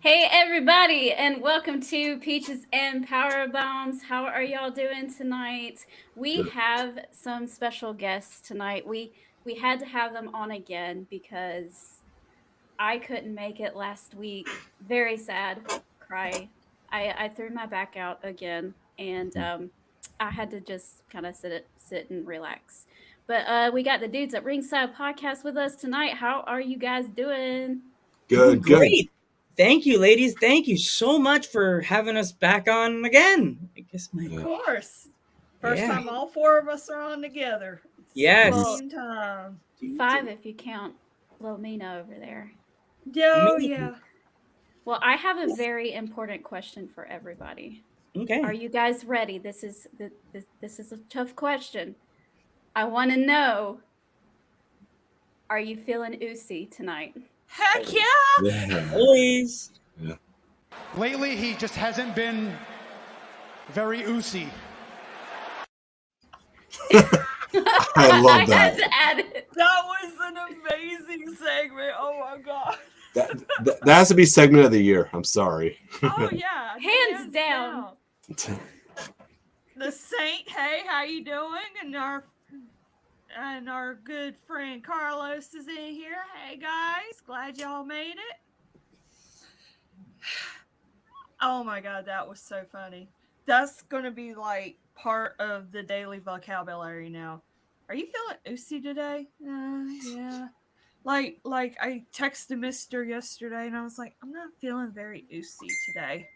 Hey everybody, and welcome to Peaches and Power Bombs. How are y'all doing tonight? We have some special guests tonight. We had to have them on again because I couldn't make it last week. Very sad. Cry. I threw my back out again, and I had to just kind of sit and relax. But we got the dudes at Ringside Podcast with us tonight. How are you guys doing? Good. Great. Thank you, ladies. Thank you so much for having us back on again. Of course. First time all four of us are on together. Yes. Same time. 5 if you count little Mina over there. Yeah. Well, I have a very important question for everybody. Okay. Are you guys ready? This is a tough question. I want to know, are you feeling Ucey tonight? Heck yeah! Always. Yeah. Lately, he just hasn't been very Ucey. I love that. I had to add it. That was an amazing segment. Oh my god. That has to be segment of the year. I'm sorry. Oh yeah. Hands down. The Saint, hey, how you doing? And our good friend Carlos is in here. Hey guys, glad y'all made it. Oh my god, that was so funny. That's gonna be like part of the daily vocabulary now. Are you feeling Ucey today? Yeah. Like I texted Mister yesterday and I was like, I'm not feeling very Ucey today.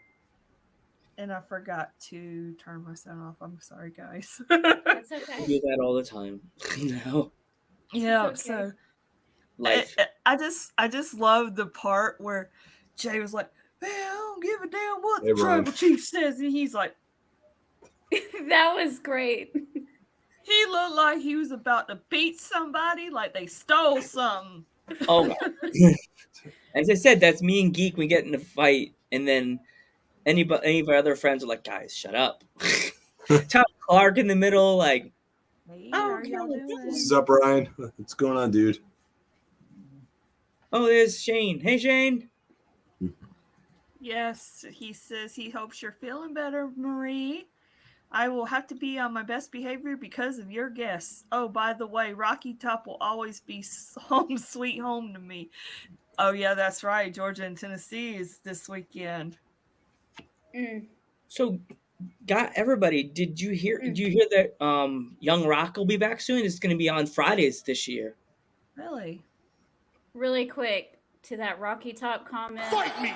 And I forgot to turn my sound off. I'm sorry, guys. That's okay. I do that all the time. No. Yeah, okay. so Life. I just love the part where Jay was like, man, I don't give a damn what the tribal chief says. And he's like, that was great. he looked like he was about to beat somebody, like they stole something. Oh, as I said, that's me and Geek. We get in a fight, and then any of our other friends are like, guys, shut up. Tom Clark in the middle, like, Hey, Oh, how are okay, y'all well, doing? What's up, Brian? What's going on, dude? oh, there's Shane. Hey, Shane. Yes, he says he hopes you're feeling better, Marie. I will have to be on my best behavior because of your guests. Oh, by the way, Rocky Top will always be home sweet home to me. Oh, yeah, that's right. Georgia and Tennessee is this weekend. So, everybody, did you hear that Young Rock will be back soon? It's going to be on Fridays this year. Really? Really quick to that Rocky Top comment. Fight me!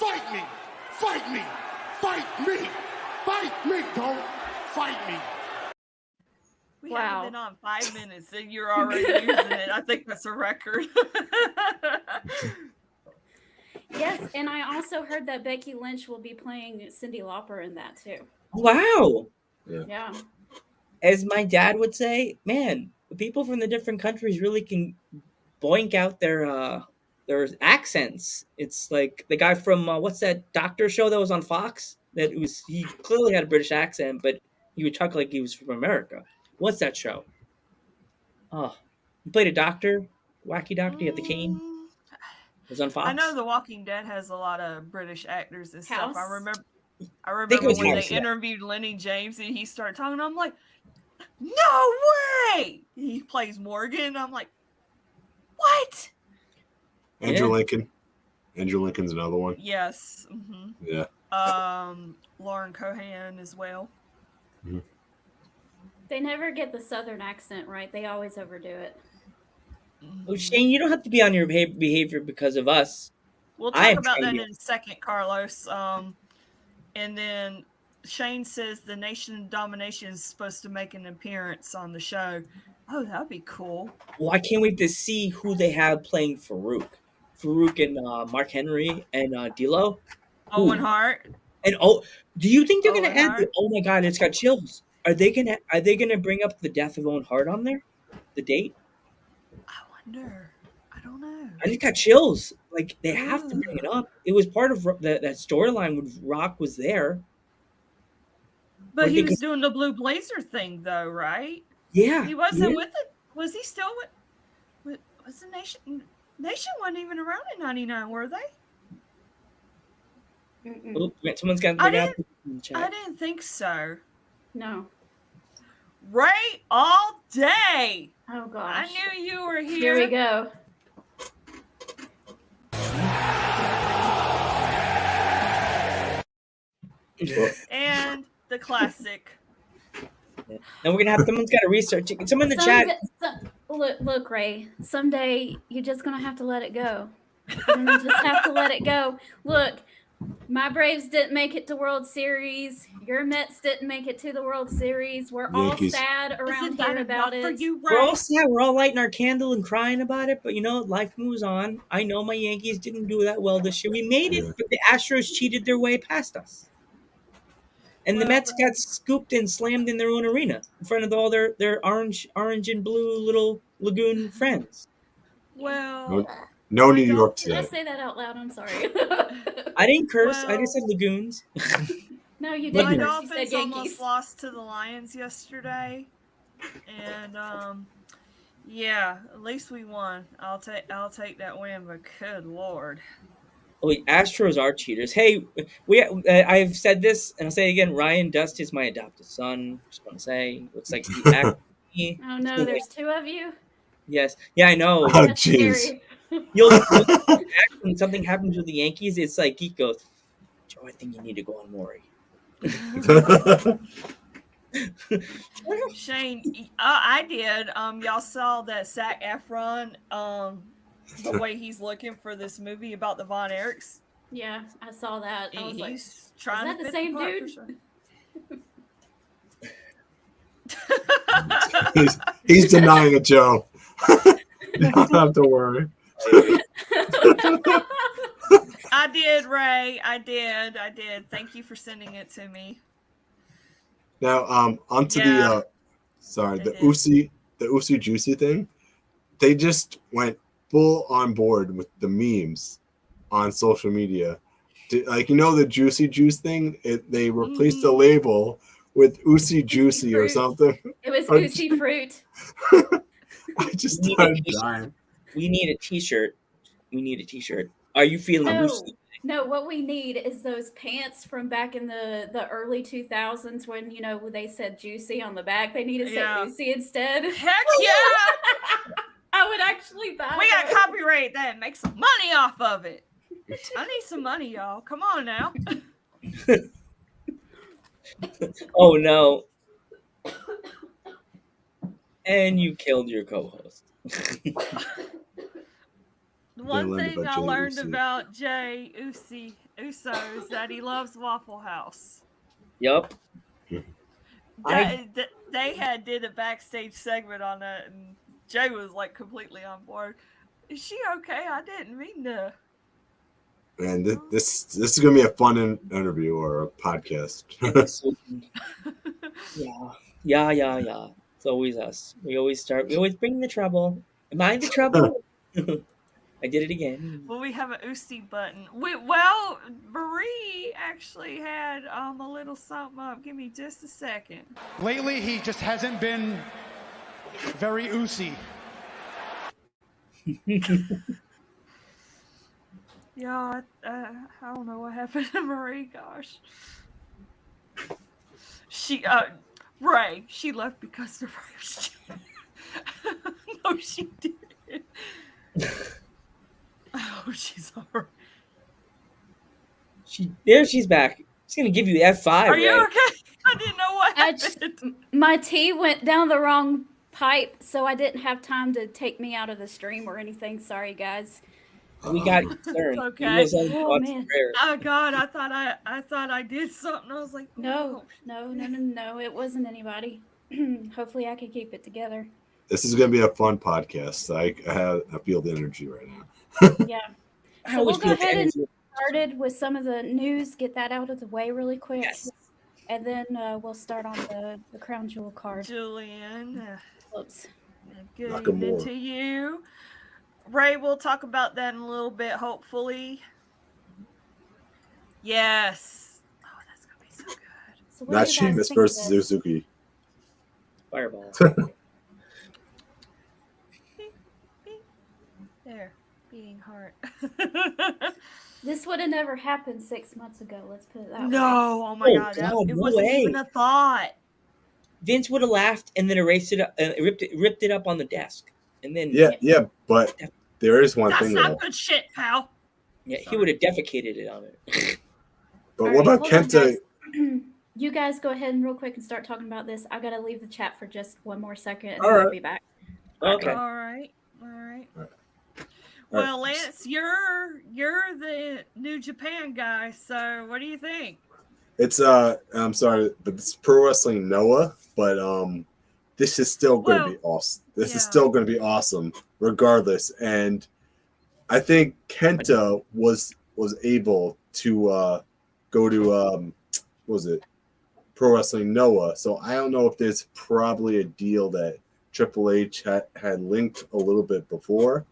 Fight me! Fight me! Fight me! Fight me! Don't fight me! We Wow. haven't been on 5 minutes and you're already using it. I think that's a record. Yes, and I also heard that Becky Lynch will be playing Cyndi Lauper in that too. Wow. Yeah. As my dad would say, man, people from the different countries really can boink out their accents. It's like the guy from what's that doctor show that was on Fox? He clearly had a British accent, but he would talk like he was from America. What's that show? Oh, he played a doctor, wacky doctor. He had the cane. It was on Fox. I know The Walking Dead has a lot of British actors and stuff. House? I remember it was when House, they yeah. interviewed Lenny James and he started talking. I'm like, no way! He plays Morgan. I'm like, what? Andrew Yeah. Lincoln. Andrew Lincoln's another one. Yes. Mm-hmm. Yeah. Lauren Cohan as well. They never get the Southern accent right. They always overdo it. Oh, Shane, you don't have to be on your behavior because of us. We'll I talk am about that trying in a second, Carlos. And then Shane says the Nation of Domination is supposed to make an appearance on the show. Oh, that'd be cool. Well, I can't wait to see who they have playing Farouk. Farouk and Mark Henry and D'Lo. Owen Hart. And do you think they're gonna Owen add? Hart? Oh my god, it's got chills. Are they gonna bring up the death of Owen Hart on there? The date? I wonder. I don't know. I just got chills. Like they have to bring it up. It was part of that storyline when Rock was there. But he was doing the Blue Blazer thing, though, right? Yeah, He wasn't with it. Was he still with? Was the Nation? Nation wasn't even around in '99, were they? Oh, someone's got to bring up in the chat. I didn't think so. No. Ray all day. Oh gosh. I knew you were here. Here we go. And the classic. And we're gonna have someone's got to research it. Someone in the chat. Look, Ray. Someday you're just gonna have to let it go. You're gonna just have to let it go. Look, my Braves didn't make it to World Series. Your Mets didn't make it to the World Series. We're Yankees. all sad around here about it. For you, We're Ray? all sad. We're all lighting our candle and crying about it. But you know, life moves on. I know my Yankees didn't do that well this year. We made it, but the Astros cheated their way past us. And the Mets got scooped and slammed in their own arena in front of all their orange and blue little lagoon friends. Well, No New God, York Did I today. say that out loud? I'm sorry. I didn't curse. I Well- just said lagoons. No, you my didn't. You said Dolphins Yankees. almost lost to the Lions yesterday, and yeah, at least we won. I'll take that win, but good lord. Oh, wait, Astros are cheaters. Hey, I've said this and I'll say it again. Ryan Dust is my adopted son. Just want to say, looks like he acted me. Oh no, there's two of you. Yes, yeah, I know. Oh, That's jeez. scary. You'll when something happens with the Yankees, it's like Geek goes, Joe, I think you need to go on Maury. Shane, I did. Y'all saw that Zac Efron, the way he's looking for this movie about the Von Erichs. Yeah, I saw that. I was like, He's trying that to the fit same part dude? for sure. he's denying it, Joe. You don't have to worry. I did, Ray. I did. Thank you for sending it to me. Now, onto Yeah. the They did. Ucey Juicy thing. They just went full on board with the memes on social media. Like, you know, the Juicy Juice thing. They replaced the label with Ucey Juicy or Fruit. something. it was Or- Ucey fruit. I just We need started a t-shirt. dying. We need a T-shirt. Are you feeling No, loosey? no. What we need is those pants from back in the early 2000s when they said juicy on the back. They need to say Yeah. Ucey instead. Heck yeah! I would actually buy. We got those. copyright that and make some money off of it. I need some money, y'all. Come on now. Oh no! And you killed your co-host. One learned thing about I Jay learned Ucey. about Jay Uso is that he loves Waffle House. Yup. They did a backstage segment on that, and Jay was like completely on board. Is she okay? I didn't mean to. And this is gonna be a fun interview or a podcast. Yeah. It's always us. We always bring the trouble. Am I the trouble? I did it again. Well, we have an Ucey button. Marie actually had a little something up. Give me just a second. Lately, he just hasn't been very Ucey. Yeah, I don't know what happened to Marie. Gosh, she Ray. She left because of Ray. No, she didn't. Oh, she's alright. She's back. She's gonna give you F5. Are you Ray. okay? I didn't know what I happened. My tea went down the wrong pipe, so I didn't have time to take me out of the stream or anything. Sorry, guys. We got concerned. Okay. Oh, man. Oh God, I thought I did something. I was like, No. It wasn't anybody. Hopefully, I can keep it together. This is gonna be a fun podcast. I feel the energy right now. Yeah. I So always we'll go feel ahead and the started with some of the news, get that out of the way really quick. Yes. And then we'll start on the Crown Jewel card. Julian, Oops. good Nakamura. evening to you. Ray, we'll talk about that in a little bit, hopefully. Yes. Oh, that's going to be so good. So what Not do you guys Sheamus think of versus this? Suzuki. Fireball. There, beating heart. This would have never happened 6 months ago. Let's put it that way. No, oh my Oh, God, God, it no wasn't way. even a thought. Vince would have laughed and then erased it, ripped it up on the desk, and then Yeah, but there is one That's thing not though. good shit, pal. yeah, he Sorry. would have defecated it on it. But All what right, about hold on, Kenta? guys. You guys go ahead and real quick and start talking about this. I gotta leave the chat for just one more second, and All then I'll right. be back. Okay. All right. Right. Well, Lance, you're the New Japan guy, so what do you think? It's I'm sorry, but it's Pro Wrestling Noah, but this is still going to be awesome. This is still going to be awesome regardless. And I think Kenta was able to go to what was it, Pro Wrestling Noah. So I don't know if there's probably a deal that Triple H had linked a little bit before.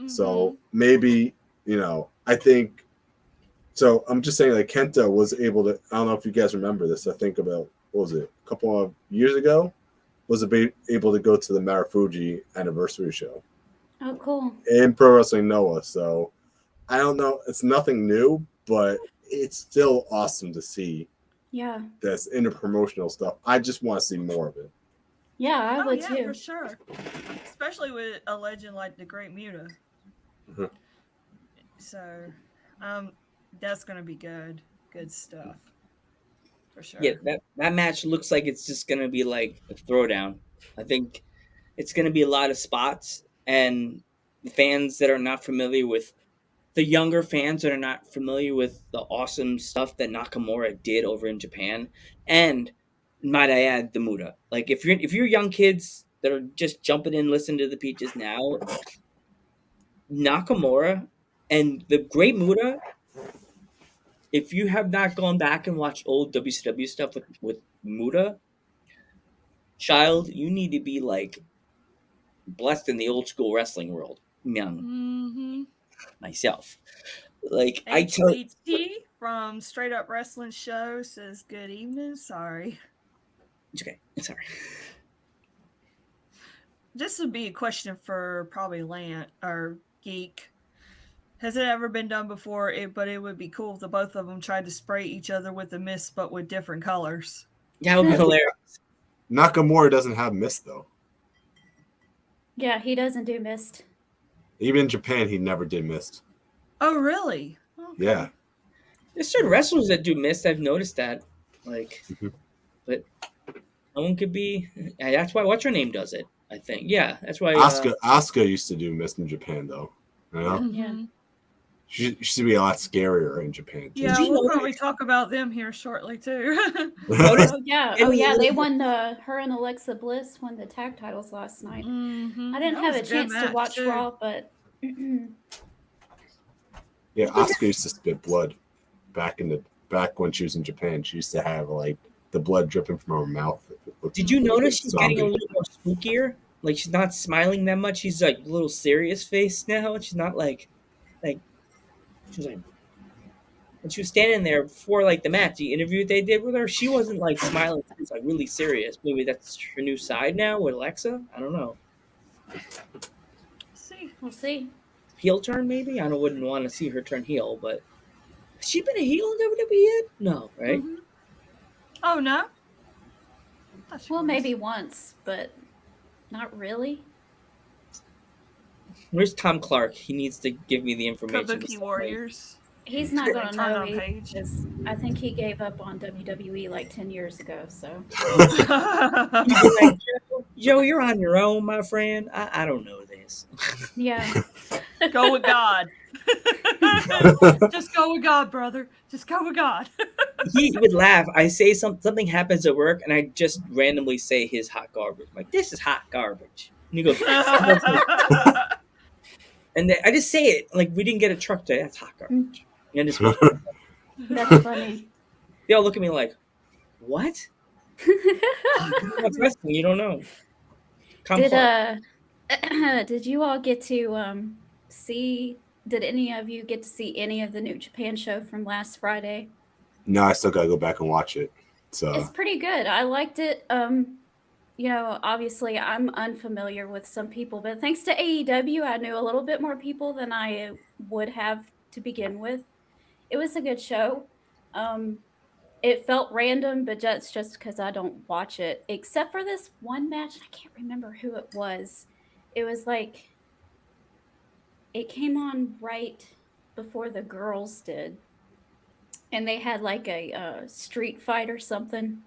So maybe, I think. So I'm just saying, like, Kenta was able to. I don't know if you guys remember this. I think about, what was it, a couple of years ago, was able to go to the Marufuji anniversary show Oh, cool. in Pro Wrestling Noah. So I don't know. It's nothing new, but it's still awesome to see Yeah. this interpromotional stuff. I just want to see more of it. Yeah, I would yeah, too. for sure. Especially with a legend like the Great Muta. Mhm. So, that's gonna be good. Good stuff. For sure. Yeah, that match looks like it's just gonna be like a throwdown. I think it's gonna be a lot of spots, and the fans that are not familiar with the younger fans that are not familiar with the awesome stuff that Nakamura did over in Japan, and might I add, the Muda. Like if you're young kids that are just jumping in, listening to the Peaches now, Nakamura and the Great Muda. If you have not gone back and watched old WCW stuff with Muda, child, you need to be like blessed in the old school wrestling world. Young myself, like I tell. HBT from Straight Up Wrestling Show says, "Good evening." Sorry. It's okay. Sorry. This would be a question for probably Lant or Geek. Has it ever been done before? But it would be cool if the both of them tried to spray each other with a mist, but with different colors. That would be hilarious. Nakamura doesn't have mist though. Yeah, he doesn't do mist. Even in Japan, he never did mist. Oh, really? Okay. Yeah. There's certain wrestlers that do mist. I've noticed that. Like, but no one could be. That's why What's Her Name does it. I think. Yeah, that's why. Asuka used to do mist in Japan though. You know? Yeah. She should be a lot scarier in Japan. Too. Yeah, Did you we'll know probably talk about them here shortly too. Oh yeah. They won. Her and Alexa Bliss won the tag titles last night. I didn't have a chance to watch Raw, but yeah, Asuka used to spit blood back when she was in Japan. She used to have like the blood dripping from her mouth. Did you notice she's getting a little more spookier? Like she's not smiling that much. She's like a little serious face now. She's not like she was like when she was standing there before like the match, the interview they did with her, she wasn't like smiling. She was like really serious. Maybe that's her new side now with Alexa. I don't know. We'll see. Heel turn maybe. I wouldn't want to see her turn heel, but has she been a heel in WWE yet? No, right? Oh no. Well, maybe once, but not really. Where's Tom Clark? He needs to give me the information. Kabuki Warriors. He's not gonna Turn know on page. because I think he gave up on WWE like 10 years ago. So Like, Joe, you're on your own, my friend. I don't know this. yeah. Go with God. Just go with God, brother. Just go with God. He would laugh. I say something happens at work, and I just randomly say his hot garbage. I'm like, this is hot garbage. And he goes, and I just say it like we didn't get a truck today. That's hot garbage. And it's That's funny. they all look at me like, "What? That's wrestling. You don't know." Did you all get to see? Did any of you get to see any of the New Japan show from last Friday? No, I still gotta go back and watch it. So It's pretty good. I liked it. Obviously I'm unfamiliar with some people, but thanks to AEW, I knew a little bit more people than I would have to begin with. It was a good show. It felt random, but that's just because I don't watch it. Except for this one match, I can't remember who it was. It was like it came on right before the girls did, and they had like a street fight or something,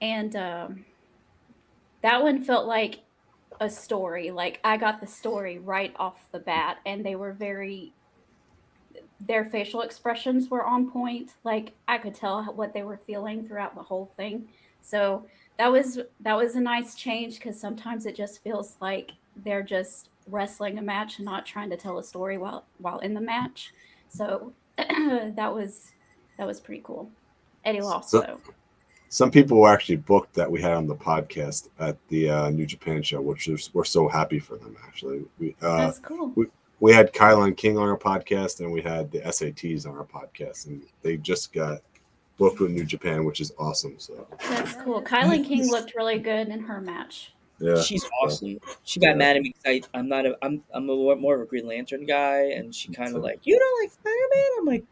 and that one felt like a story. Like I got the story right off the bat, and they were their facial expressions were on point. Like I could tell what they were feeling throughout the whole thing. So that was a nice change, because sometimes it just feels like they're just wrestling a match and not trying to tell a story while in the match. So that was pretty cool. Eddie lost though. some people were actually booked that we had on the podcast at the New Japan show, which we're so happy for them. Actually, That's cool. We had Kyle and King on our podcast, and we had the SATs on our podcast, and they just got booked with New Japan, which is awesome. So That's cool. Kylan King looked really good in her match. yeah, She's awesome. She got mad at me because I'm more of a Green Lantern guy, and she kind of like, you don't like Spider-Man? I'm like,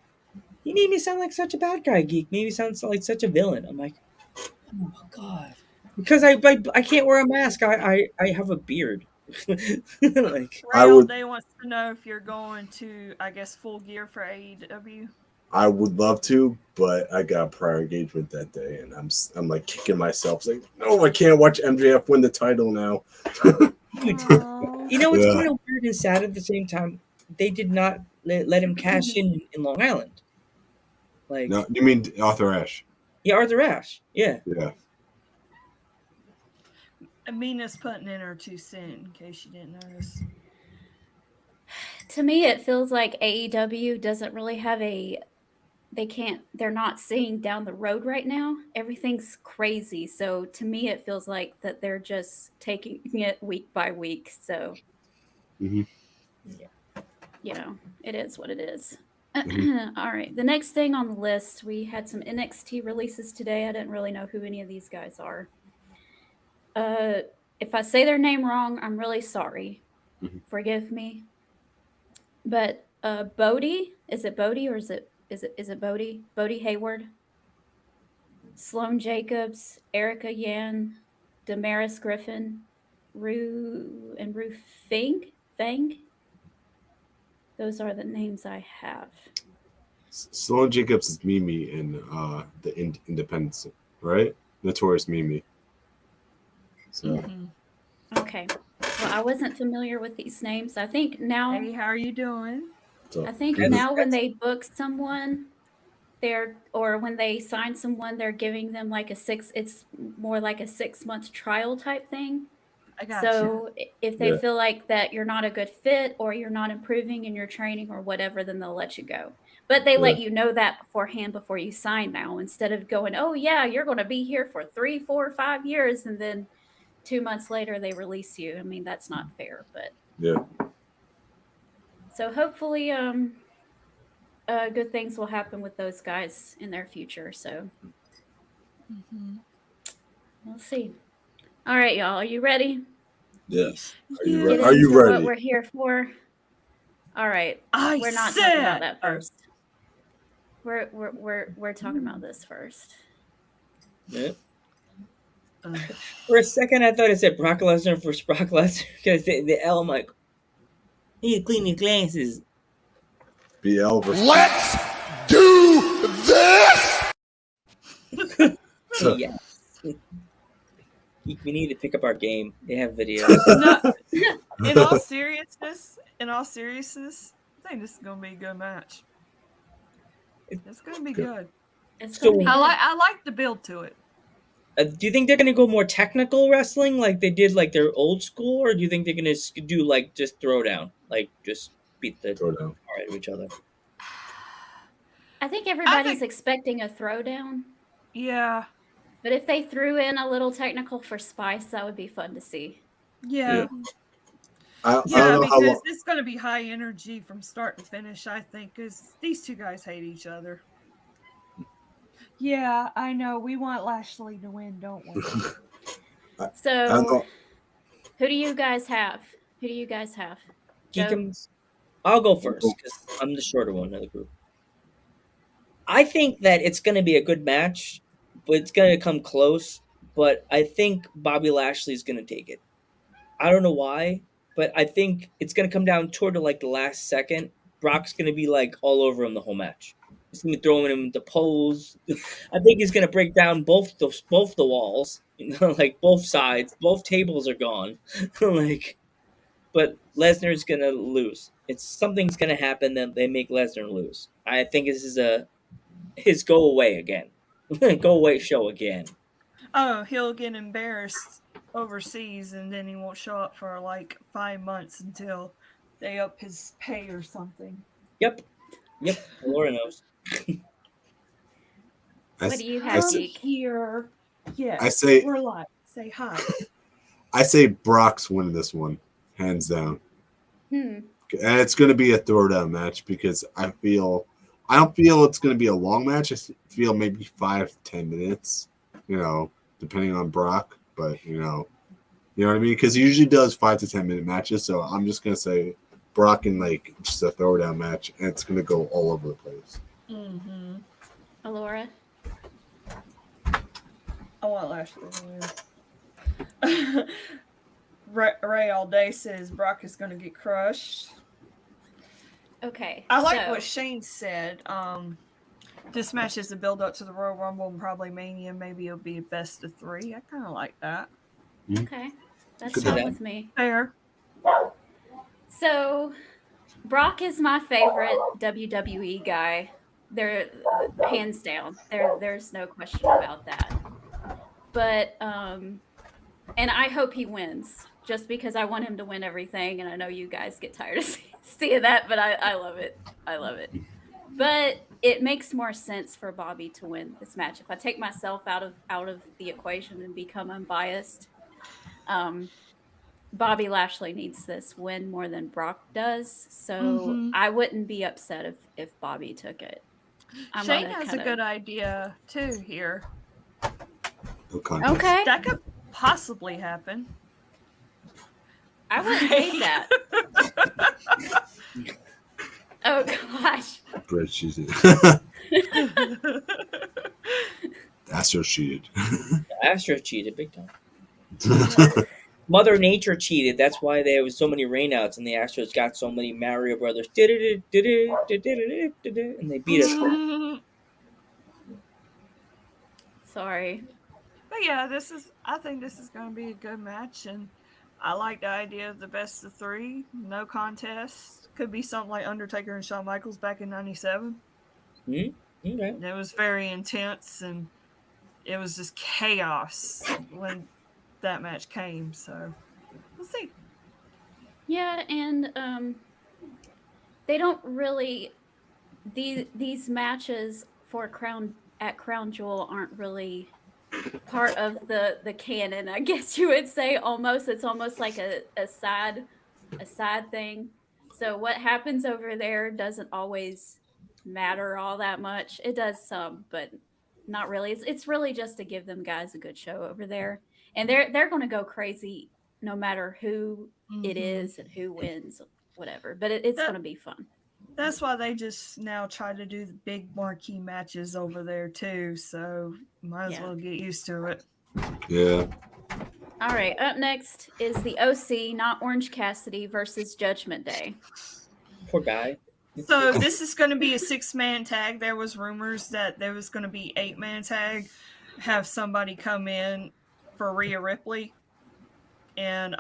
you made me sound like such a bad guy, geek. Made me sound like such a villain. I'm like, oh god, because I can't wear a mask. I have a beard. Like Ray all would- day wants to know if you're going to, I guess, Full Gear for AEW. I would love to, but I got a prior engagement that day, and I'm like kicking myself, like, no, I can't watch MJF win the title now. you know what's Yeah. kind of weird and sad at the same time? They did not let him cash in Long Island. Like No, you mean Arthur Ashe? yeah, Arthur Ashe. Yeah. Yeah. Amina's putting in her 2 cents, in case you didn't notice. To me, it feels like AEW doesn't really have they're not seeing down the road right now. Everything's crazy. So to me, it feels like that they're just taking it week by week. So, Mhm. it is what it is. Mhm. All right. The next thing on the list, we had some NXT releases today. I didn't really know who any of these guys are. If I say their name wrong, I'm really sorry. Mhm. Forgive me. But Bodie, is it Bodie or is it Bodie? Bodie Hayward, Sloan Jacobs, Erica Yan, Damaris Griffin, Rue Fang. Those are the names I have. Sloan Jacobs is Mimi in the Independence, right? Notorious Mimi. So Mhm. Okay. Well, I wasn't familiar with these names. I think now Hey, how are you doing? That's- now when they book someone, when they sign someone, they're giving them like it's more like a 6-month trial type thing. I got So if they Yeah. feel like that you're not a good fit or you're not improving in your training or whatever, then they'll let you go. But they let you know that beforehand before you sign now, instead of going, oh yeah, you're going to be here for 3, 4, 5 years. And then 2 months later they release you. I mean, that's not fair, but yeah. so hopefully good things will happen with those guys in their future. So Mhm. we'll see. All right, y'all. Are you ready? Yes. Are Yeah. you, Get are you into what ready? we're here for. All right. I We're not said, talking about that first. We're talking about this first. Yeah. Ugh. For a second, I thought it said Brock Lesnar for Brock Lesnar because the L. I'm like, you need to clean your glasses. BL versus Let's do this! So- Yeah. We need to pick up our game. They have videos. No, in all seriousness, I think this is gonna be a good match. It's gonna be good. It's So- gonna be I like the build to it. Do you think they're gonna go more technical wrestling like they did like their old school, or do you think they're gonna do like just throw down, like just beat the Throw down. tar out of each other? I think everybody's expecting a throwdown. Yeah. But if they threw in a little technical for spice, that would be fun to see. Yeah. I don't Yeah, know how because long. it's going to be high energy from start to finish, I think, because these two guys hate each other. Yeah, I know. We want Lashley to win, don't we? I don't So, know. who do you guys have? Who do you guys have? Joe? Geekums. I'll go first because I'm the shorter one of the group. I think that it's going to be a good match, but it's going to come close. But I think Bobby Lashley's going to take it. I don't know why, but I think it's going to come down toward like the last second. Brock's going to be like all over him the whole match. He's going to be throwing him into poles. I think he's going to break down both the walls. Like both sides, both tables are gone. Like, but Lesnar's going to lose. Something's going to happen that they make Lesnar lose. I think this is his go away again. Go away show again. Oh, he'll get embarrassed overseas and then he won't show up for like 5 months until they up his pay or something. Yep. Laura knows. What do you have, Come Geek? here. Yes. I say- we're live. Say hi. I say Brock's winning this one, hands down. Hmm. And it's going to be a throwdown match because I don't feel it's going to be a long match. I feel maybe 5 to 10 minutes, depending on Brock. But, you know what I mean? Because he usually does 5 to 10 minute matches. So I'm just going to say Brock in like just a throwdown match, and it's going to go all over the place. Mm-hmm. Alora? I want Lashley to win. Ray all day says Brock is going to get crushed. Okay. I like so- what Shane said. This match is a build up to the Royal Rumble and probably Mania. Maybe it'll be a best of 3. I kind of like that. Okay. That's Good fine to with me. Fair. So, Brock is my favorite WWE guy. They're hands down. There's no question about that. But and I hope he wins just because I want him to win everything, and I know you guys get tired of seeing that, but I love it. I love it. But it makes more sense for Bobby to win this match. If I take myself out of the equation and become unbiased, Bobby Lashley needs this win more than Brock does. So I wouldn't be upset if Bobby took it. Shane has a good idea too here. No contest. Okay. That could possibly happen. I wouldn't hate that. Oh gosh. Great cheated. Astro cheated. Astro cheated big time. Mother Nature cheated. That's why there was so many rainouts, and the Astros got so many Mario Brothers. And they beat us. Sorry. But yeah, I think this is going to be a good match, and I like the idea of the best of 3, no contest. Could be something like Undertaker and Shawn Michaels back in '97. Okay. It was very intense, and it was just chaos when that match came. So we'll see. Yeah, and they don't really these matches for Crown Jewel aren't really part of the canon, I guess you would say. Almost, it's almost like a side thing. So what happens over there doesn't always matter all that much. It does some, but not really. It's really just to give them guys a good show over there, and they're going to go crazy no matter who it is and who wins, whatever. But it's going to be fun. That's why they just now try to do the big marquee matches over there too. So might as well get used to it. Yeah. All right. Up next is the OC, not Orange Cassidy, versus Judgment Day. Poor guy. So this is going to be a 6-man tag. There was rumors that there was going to be 8-man tag. Have somebody come in for Rhea Ripley. And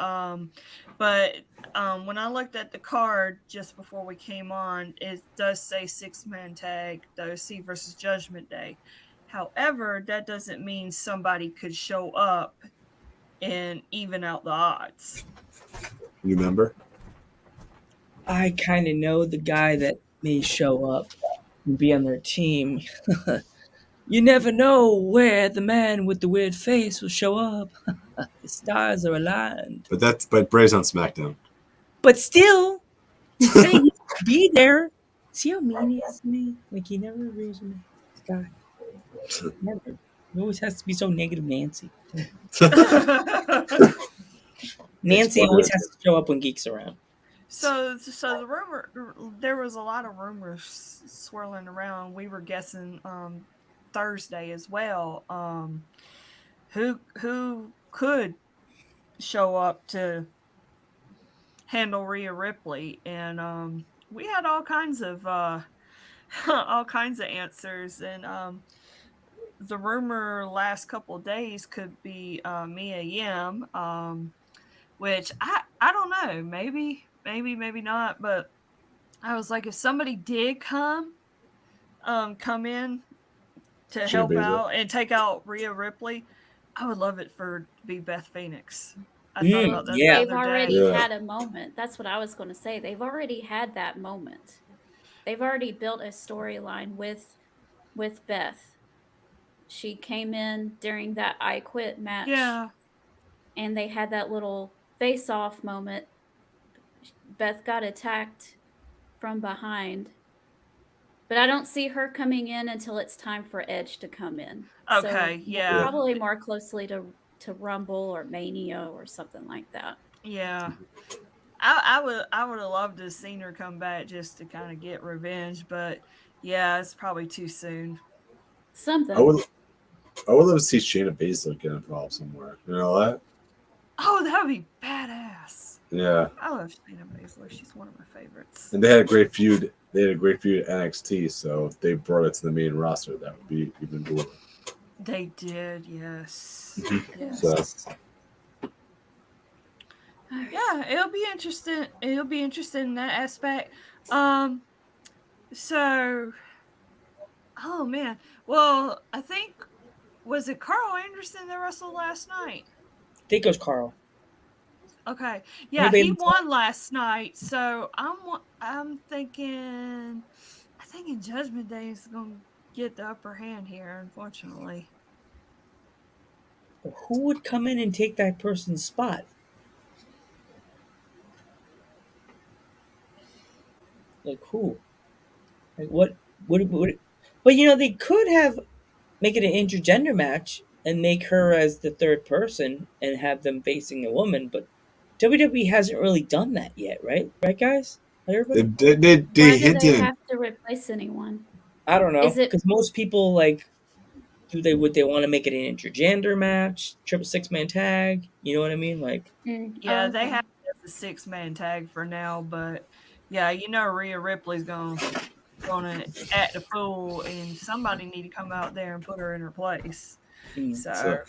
but when I looked at the card just before we came on, it does say 6-man tag, the OC versus Judgment Day. However, that doesn't mean somebody could show up and even out the odds. You remember? I kind of know the guy that may show up. and be on their team. You never know where the man with the weird face will show up. The stars are aligned. But Bray's on SmackDown. But still, he's saying he should be there. See how mean he is to me? Like, he never agrees with me. This guy. Never. He always has to be so negative, Nancy. Nancy always has to show up when Geek's around. So the rumor, there was a lot of rumors swirling around. We were guessing Thursday as well. Who could show up to handle Rhea Ripley, and we had all kinds of answers, and the rumor last couple of days could be Mia Yim, which I don't know, maybe not, but I was like, if somebody did come in to Shayna help Baszler. out and take out Rhea Ripley, I would love it for to be Beth Phoenix. I thought about that yeah. the They've other already day. had a moment. That's what I was going to say. They've already had that moment. They've already built a storyline with Beth. She came in during that I Quit match. Yeah. And they had that little face-off moment. Beth got attacked from behind. But I don't see her coming in until it's time for Edge to come in. Okay, So yeah. probably more closely to Rumble or Mania or something like that. Yeah. I would have loved to have seen her come back just to kind of get revenge, but yeah, it's probably too soon. Something. I would love to see Shayna Baszler get involved somewhere. You know that? Oh, that would be badass. Yeah. I love Shayna Baszler. She's one of my favorites. And they had a great feud. They had a great feud at NXT, so if they brought it to the main roster, that would be even cooler. They did, yes. Yes. So Yeah, it'll be interesting. It'll be interesting in that aspect. So, oh man. Well, I think, was it Carl Anderson that wrestled last night? I think it was Carl. Okay. Yeah, Maybe he it's- won last night. So I'm thinking Judgment Day is gonna get the upper hand here, unfortunately. Who would come in and take that person's spot? Like who? Like what? But you know, they could have make it an intergender match and make her as the third person and have them facing a woman. But WWE hasn't really done that yet, right? Right, guys? Everybody? they Why do hinted. they have to replace anyone? I don't know, Is it- because most people like would they want to make it an intergender match, triple 6-man tag? You know what I mean? Like, Yeah, they okay. have it as a 6-man tag for now, but yeah, you know Rhea Ripley's gonna act a fool, and somebody need to come out there and put her in her place. So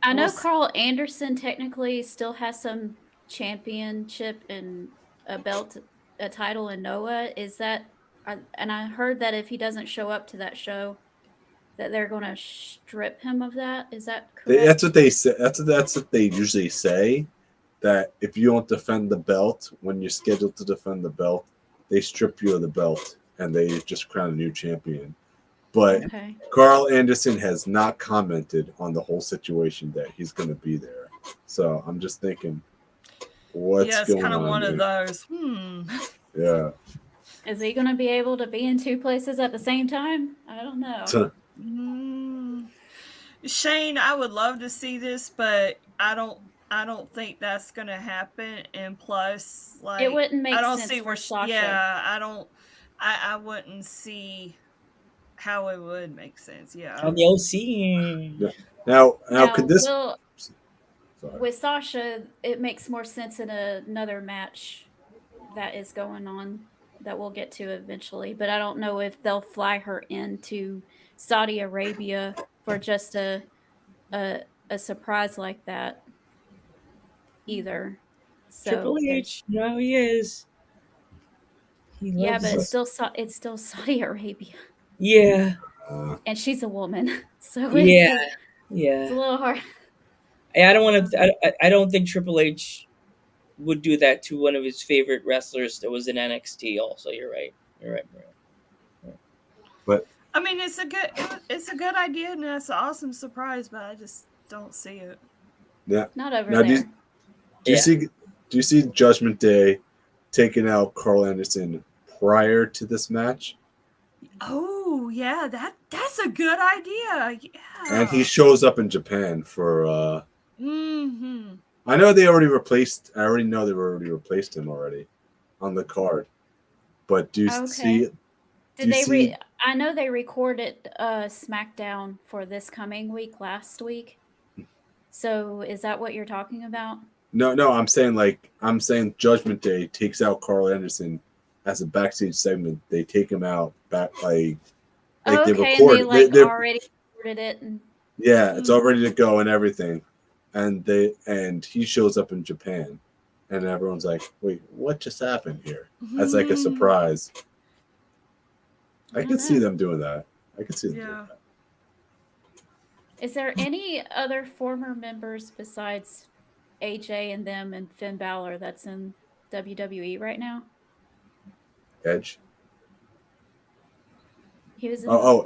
I know We'll s- Carl Anderson technically still has some championship and a belt, a title in Noah. Is that? And I heard that if he doesn't show up to that show, that they're going to strip him of that. Is that correct? That's what they say. That's what they usually say. That if you don't defend the belt when you're scheduled to defend the belt, they strip you of the belt and they just crown a new champion. But Okay. Carl Anderson has not commented on the whole situation that he's going to be there. So I'm just thinking, what's yeah, it's going kind of on one of there? those. Yeah. Is he going to be able to be in two places at the same time? I don't know. So, Shane, I would love to see this, but I don't think that's gonna happen. And plus, like, It wouldn't make I don't sense see for where. Sasha. Yeah, I wouldn't see how it would make sense. Yeah. on the OC. now Now, could this? Will, with Sasha, it makes more sense in another match that is going on that we'll get to eventually. But I don't know if they'll fly her into Saudi Arabia for just a surprise like that either. So Triple H, you know how he is. He yeah, loves but us. it's still Saudi Arabia, Yeah, and she's a woman, so yeah, it's a yeah. little hard. I don't want to. I don't think Triple H would do that to one of his favorite wrestlers that was in NXT. Also, you're right. You're right. But I mean, it's a good idea and it's an awesome surprise, but I just don't see it. yeah. Not over Now, there. do you see Judgment Day taking out Carl Anderson prior to this match? Oh yeah, that's a good idea. Yeah. And he shows up in Japan for Mm-hmm. I know they already replaced him already on the card. But do you see Did they I know they recorded SmackDown for this coming week last week. So is that what you're talking about? No, I'm saying Judgment Day takes out Carl Anderson as a backstage segment. They take him out back they record and they already recorded it. Yeah, it's all ready to go and everything. And he shows up in Japan and everyone's like, wait, what just happened here? That's like a surprise. I could see them doing that. I could see them doing that. Is there any other former members besides AJ and them and Finn Balor that's in WWE right now? Edge. He was in Bull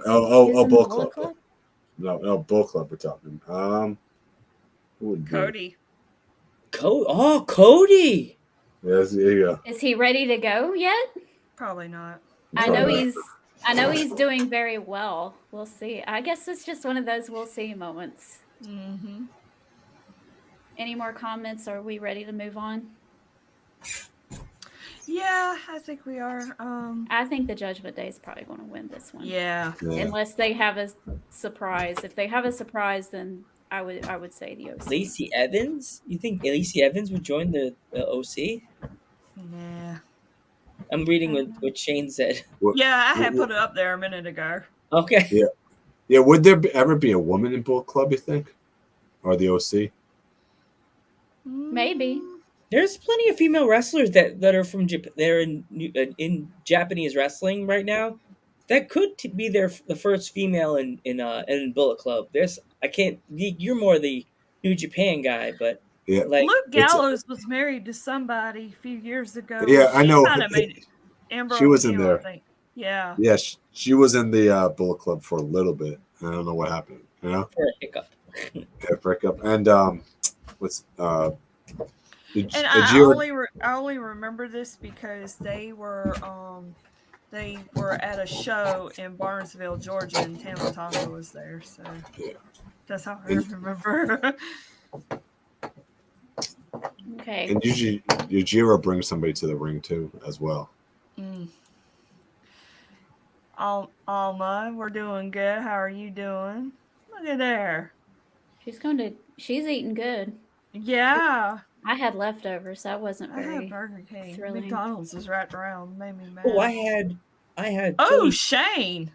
Club. No, Bull Club we're talking. Who would be? Cody. Cody. Yes, there you go. Is he ready to go yet? Probably not. I know he's doing very well. We'll see. I guess it's just one of those we'll see moments. Mm-hmm. Any more comments? Are we ready to move on? Yeah, I think we are. I think the Judgment Day is probably going to win this one. Yeah. Unless they have a surprise. If they have a surprise, then I would say the OC. Lacey Evans? You think Lacey Evans would join the OC? Nah. I'm reading what Shane said. Yeah, I had put it up there a minute ago. Okay. Yeah. Would there ever be a woman in Bull Club, you think? Or the OC? Maybe. There's plenty of female wrestlers that are from Japan. They're in Japanese wrestling right now. That could be the first female in Bullet Club. You're more the New Japan guy, but yeah. Luke Gallows was married to somebody a few years ago. Yeah, I know. Amber she was in there. I think. Yeah. Yeah, she was in the Bullet Club for a little bit. I don't know what happened. You know, for a hiccup. Yeah, for a hiccup. And what's I only remember this because they were at a show in Barnesville, Georgia, and Tama Tonga was there. So that's how I remember. Okay. And usually Yujiro brings somebody to the ring too, as well. Alma, we're doing good. How are you doing? Look at there. She's eating good. Yeah. I had leftovers. That wasn't I very had Burger King. thrilling. McDonald's is right around. Made me mad. Oh, I had. Oh, Shane.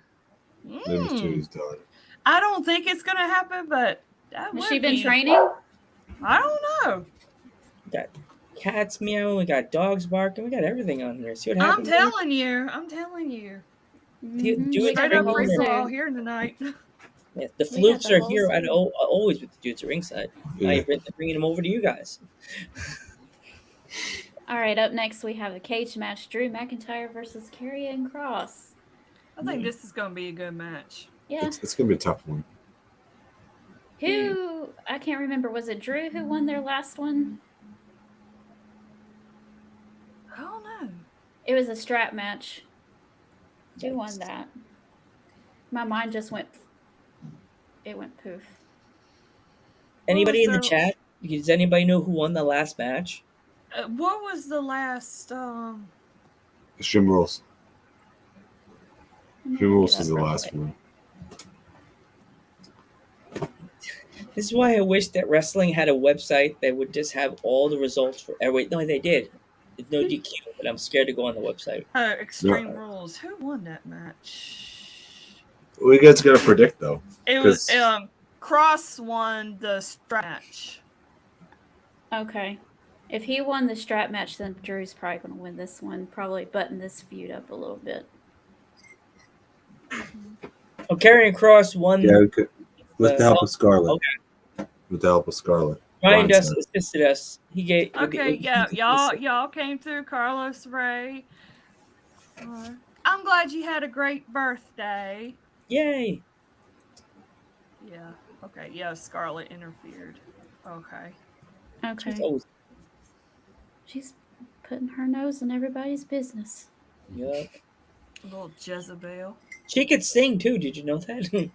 I don't think it's gonna happen, but has she been training? I don't know. We got cats meowing. We got dogs barking. We got everything on here. See what happens. I'm telling you. Do it Straight up all here tonight. Yeah, the flukes are here always with the dudes at ringside. Yeah. I'm bringing them over to you guys. All right, up next we have a cage match: Drew McIntyre versus Karrion Kross. I think this is going to be a good match. Yeah, it's going to be a tough one. Who I can't remember. Was it Drew who won their last one? I don't know. It was a strap match. Who won that? My mind just went. It went poof. Anybody in the chat? Does anybody know who won the last match? What was the last? Extreme Rules. Extreme Rules is the last one. This is why I wish that wrestling had a website that would just have all the results for. Wait, no, they did. There's no DQ, but I'm scared to go on the website. Extreme Rules. Who won that match? We guys got to predict though. It was Kross won the strap match. Okay. If he won the strap match, then Drew's probably going to win this one. Probably button this feud up a little bit. Oh, Karrion Kross won. Yeah, with the help of Scarlett. Okay. With the help of Scarlett. Ryan Dust assisted us. He gave. Okay, yeah, y'all came through. Carlos Ray. I'm glad you had a great birthday. Yay! Yeah. Okay. Yeah. Scarlett interfered. Okay. Okay. Oh, She's putting her nose in everybody's business. yeah. Little Jezebel. She could sing too. Did you know that?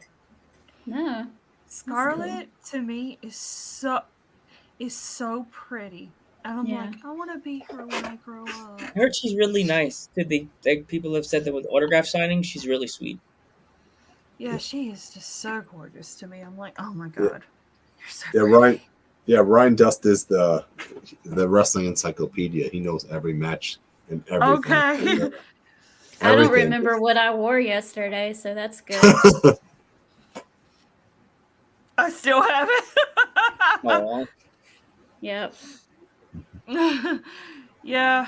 No. Scarlett to me is so pretty. And I'm Yeah. like, I want to be her when I grow up. I heard she's really nice. Like people have said that with autograph signing, she's really sweet. Yeah, she is just so gorgeous to me. I'm like, oh my god, you're so Yeah, pretty. Ryan. Yeah, Ryan Dust is the wrestling encyclopedia. He knows every match and everything. Okay. I don't Everything. remember what I wore yesterday, so that's good. I still have it. Aw. Yep. Yeah,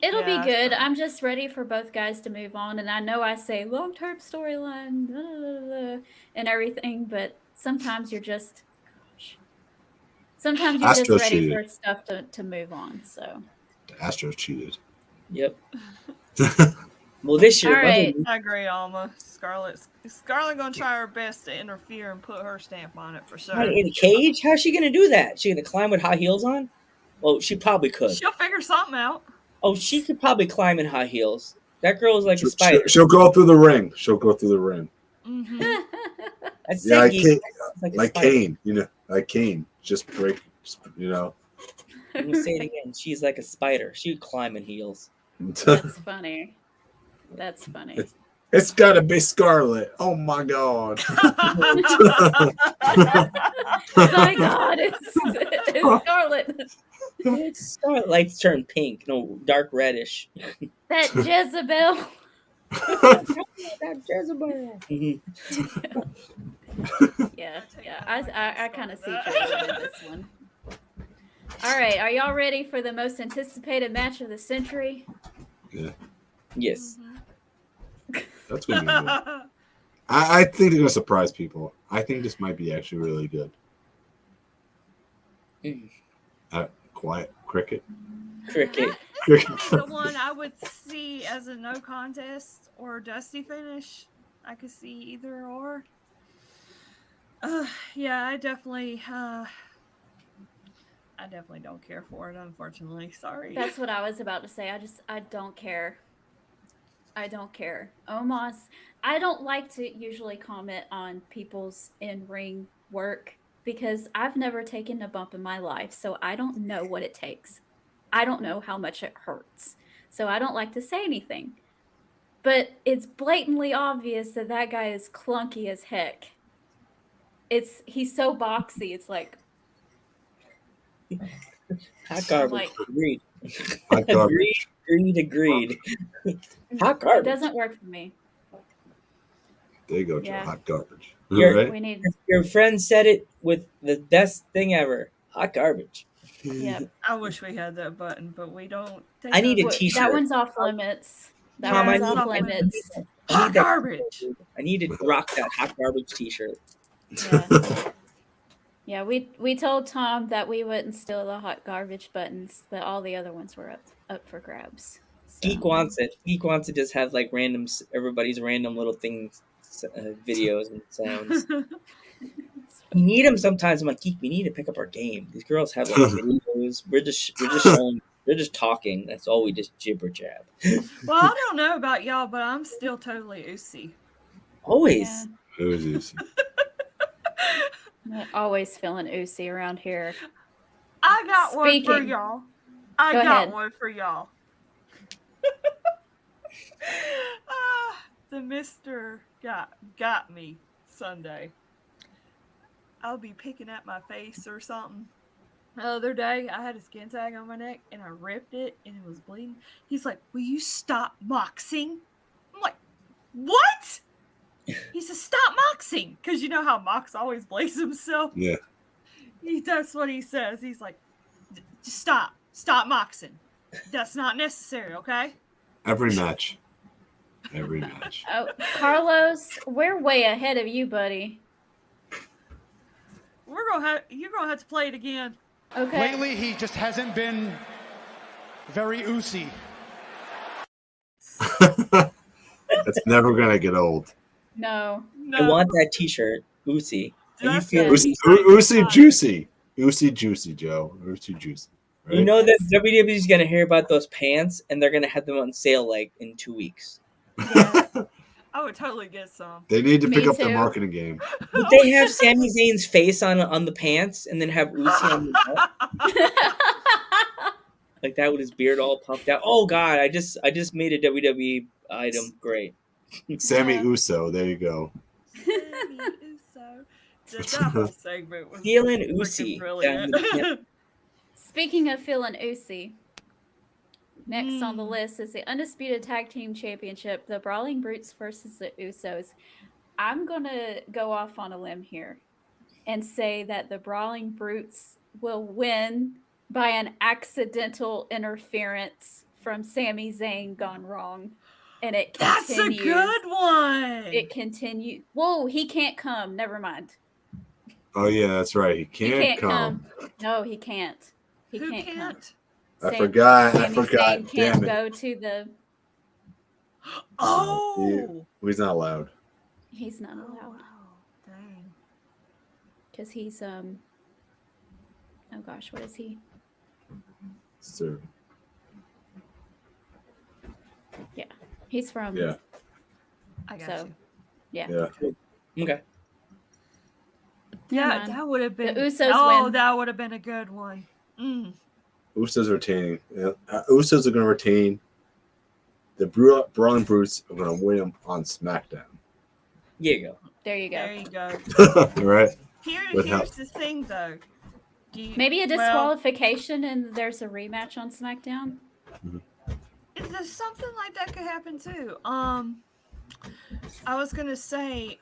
It'll Yeah, be good. so- I'm just ready for both guys to move on. And I know I say long-term storyline blah, blah, blah, and everything, but sometimes you're just, sometimes you're just Astros ready cheated. for stuff to move on. So, The Astros cheated. Yep. Well, this year, All right. I agree, Alma. Scarlett gonna try her best to interfere and put her stamp on it for sure. What, in a cage? How's she gonna do that? She gonna climb with high heels on? Well, she probably could. She'll figure something out. Oh, she could probably climb in high heels. That girl is like a spider. She'll go through the ring. She'll go through the ring. Mm-hmm. That's Yeah, Seggy. Kane, Like a like spider. Kane. You know, like Kane. Just break. You know. I'm gonna say it again. She's like a spider. She would climb in heels. that's funny. That's funny. It's gotta be Scarlett. Oh my god. My God, it's Scarlet. It's Scarlet lights turn pink. No, dark reddish. That Jezebel. Mhm. Yeah, I kind of see Jezebel in this one. All right, are y'all ready for the most anticipated match of the century? Yeah, Yes. that's gonna be good. I think they're gonna surprise people. I think this might be actually really good. Mm. Quiet cricket. Cricket. This would be the one I would see as a no contest or a dusty finish. I could see either or. Yeah, I definitely don't care for it, unfortunately. Sorry. That's what I was about to say. I don't care. I don't care. Omos, I don't like to usually comment on people's in-ring work because I've never taken a bump in my life, so I don't know what it takes. I don't know how much it hurts. So I don't like to say anything. But it's blatantly obvious that that guy is clunky as heck. He's so boxy. It's like, Hot garbage. like Agreed. Hot garbage. Agreed. Hot it garbage. doesn't work for me. There you go, Joe. Yeah. Hot garbage. You're- Right? We need, Your friend said it with the best thing ever. Hot garbage. yeah. I wish we had that button, but we don't. Take I need a those. t-shirt. That one's off limits. That Mom, one's I off need- limits. I Hot need that garbage. I need to rock that hot garbage t-shirt. Yeah. Yeah, we told Tom that we wouldn't steal the hot garbage buttons, but all the other ones were up for grabs. So. Geek wants it. Geek wants to just have like everybody's random little things, videos and sounds. We need them sometimes. I'm like, Geek, we need to pick up our game. These girls have like videos. We're just showing. They're just talking. That's all we just jibber jab. Well, I don't know about y'all, but I'm still totally Ucey. Always. Who is this? Yeah, always feeling Ucey around here. I got one for Speaking- y'all. I Go got ahead. one for y'all. The Mister got me Sunday. I'll be picking at my face or something. The other day, I had a skin tag on my neck and I ripped it and it was bleeding. He's like, "Will you stop moxing?" I'm like, "What?" He says, "Stop moxing," because you know how Mox always blames himself. Yeah. That's what he says. He's like, "Just stop moxing. That's not necessary, okay?" Every match. Every match. Oh, Carlos, we're way ahead of you, buddy. You're gonna have to play it again. Okay. Lately, he just hasn't been very Ucey. That's never gonna get old. No. I want that T-shirt, Ucey. How you That's feel? it. Ucey, Ucey Juicy. Ucey Juicy, Joe. Ucey Juicy. Right? You know that WWE is gonna hear about those pants, and they're gonna have them on sale like in 2 weeks. Yeah. I would totally get some. They need to Me pick up their too. marketing game. Would they have Sami Zayn's face on the pants, and then have Ucey on the butt? Like that with his beard all puffed out. Oh God, I just made a WWE item. Great. Sammy Yeah. Uso. There you go. Sammy Uso. That whole segment was Feelin freaking Ucey brilliant. down the- Speaking of Feelin Ucey, next on the list is the Undisputed Tag Team Championship, the Brawling Brutes versus the Usos. I'm going to go off on a limb here and say that the Brawling Brutes will win by an accidental interference from Sami Zayn gone wrong. And it That's a continues. good one. It continues. Whoa, he can't come. Never mind. Oh yeah, that's right. He He can't, can't come. come. No, he can't. He Who can't come. can't? I forgot. I Sami forgot. Zayn Damn can't it. go to the. Oh. He's not allowed. He's not Oh, allowed wow. Dang. because he's Oh gosh, what is he? Sir. He's from. Yeah. I got So, you. Yeah. Okay. Yeah, on. that would have been. Usos win. That would have been a good one. Mm. Usos retaining. Usos are going to retain. The Brawling Brutes are going to win them on SmackDown. Here you go. There you go. There you go. Right? Here's the thing, though. Maybe a disqualification and there's a rematch on SmackDown. There's something like that could happen too. I was gonna say,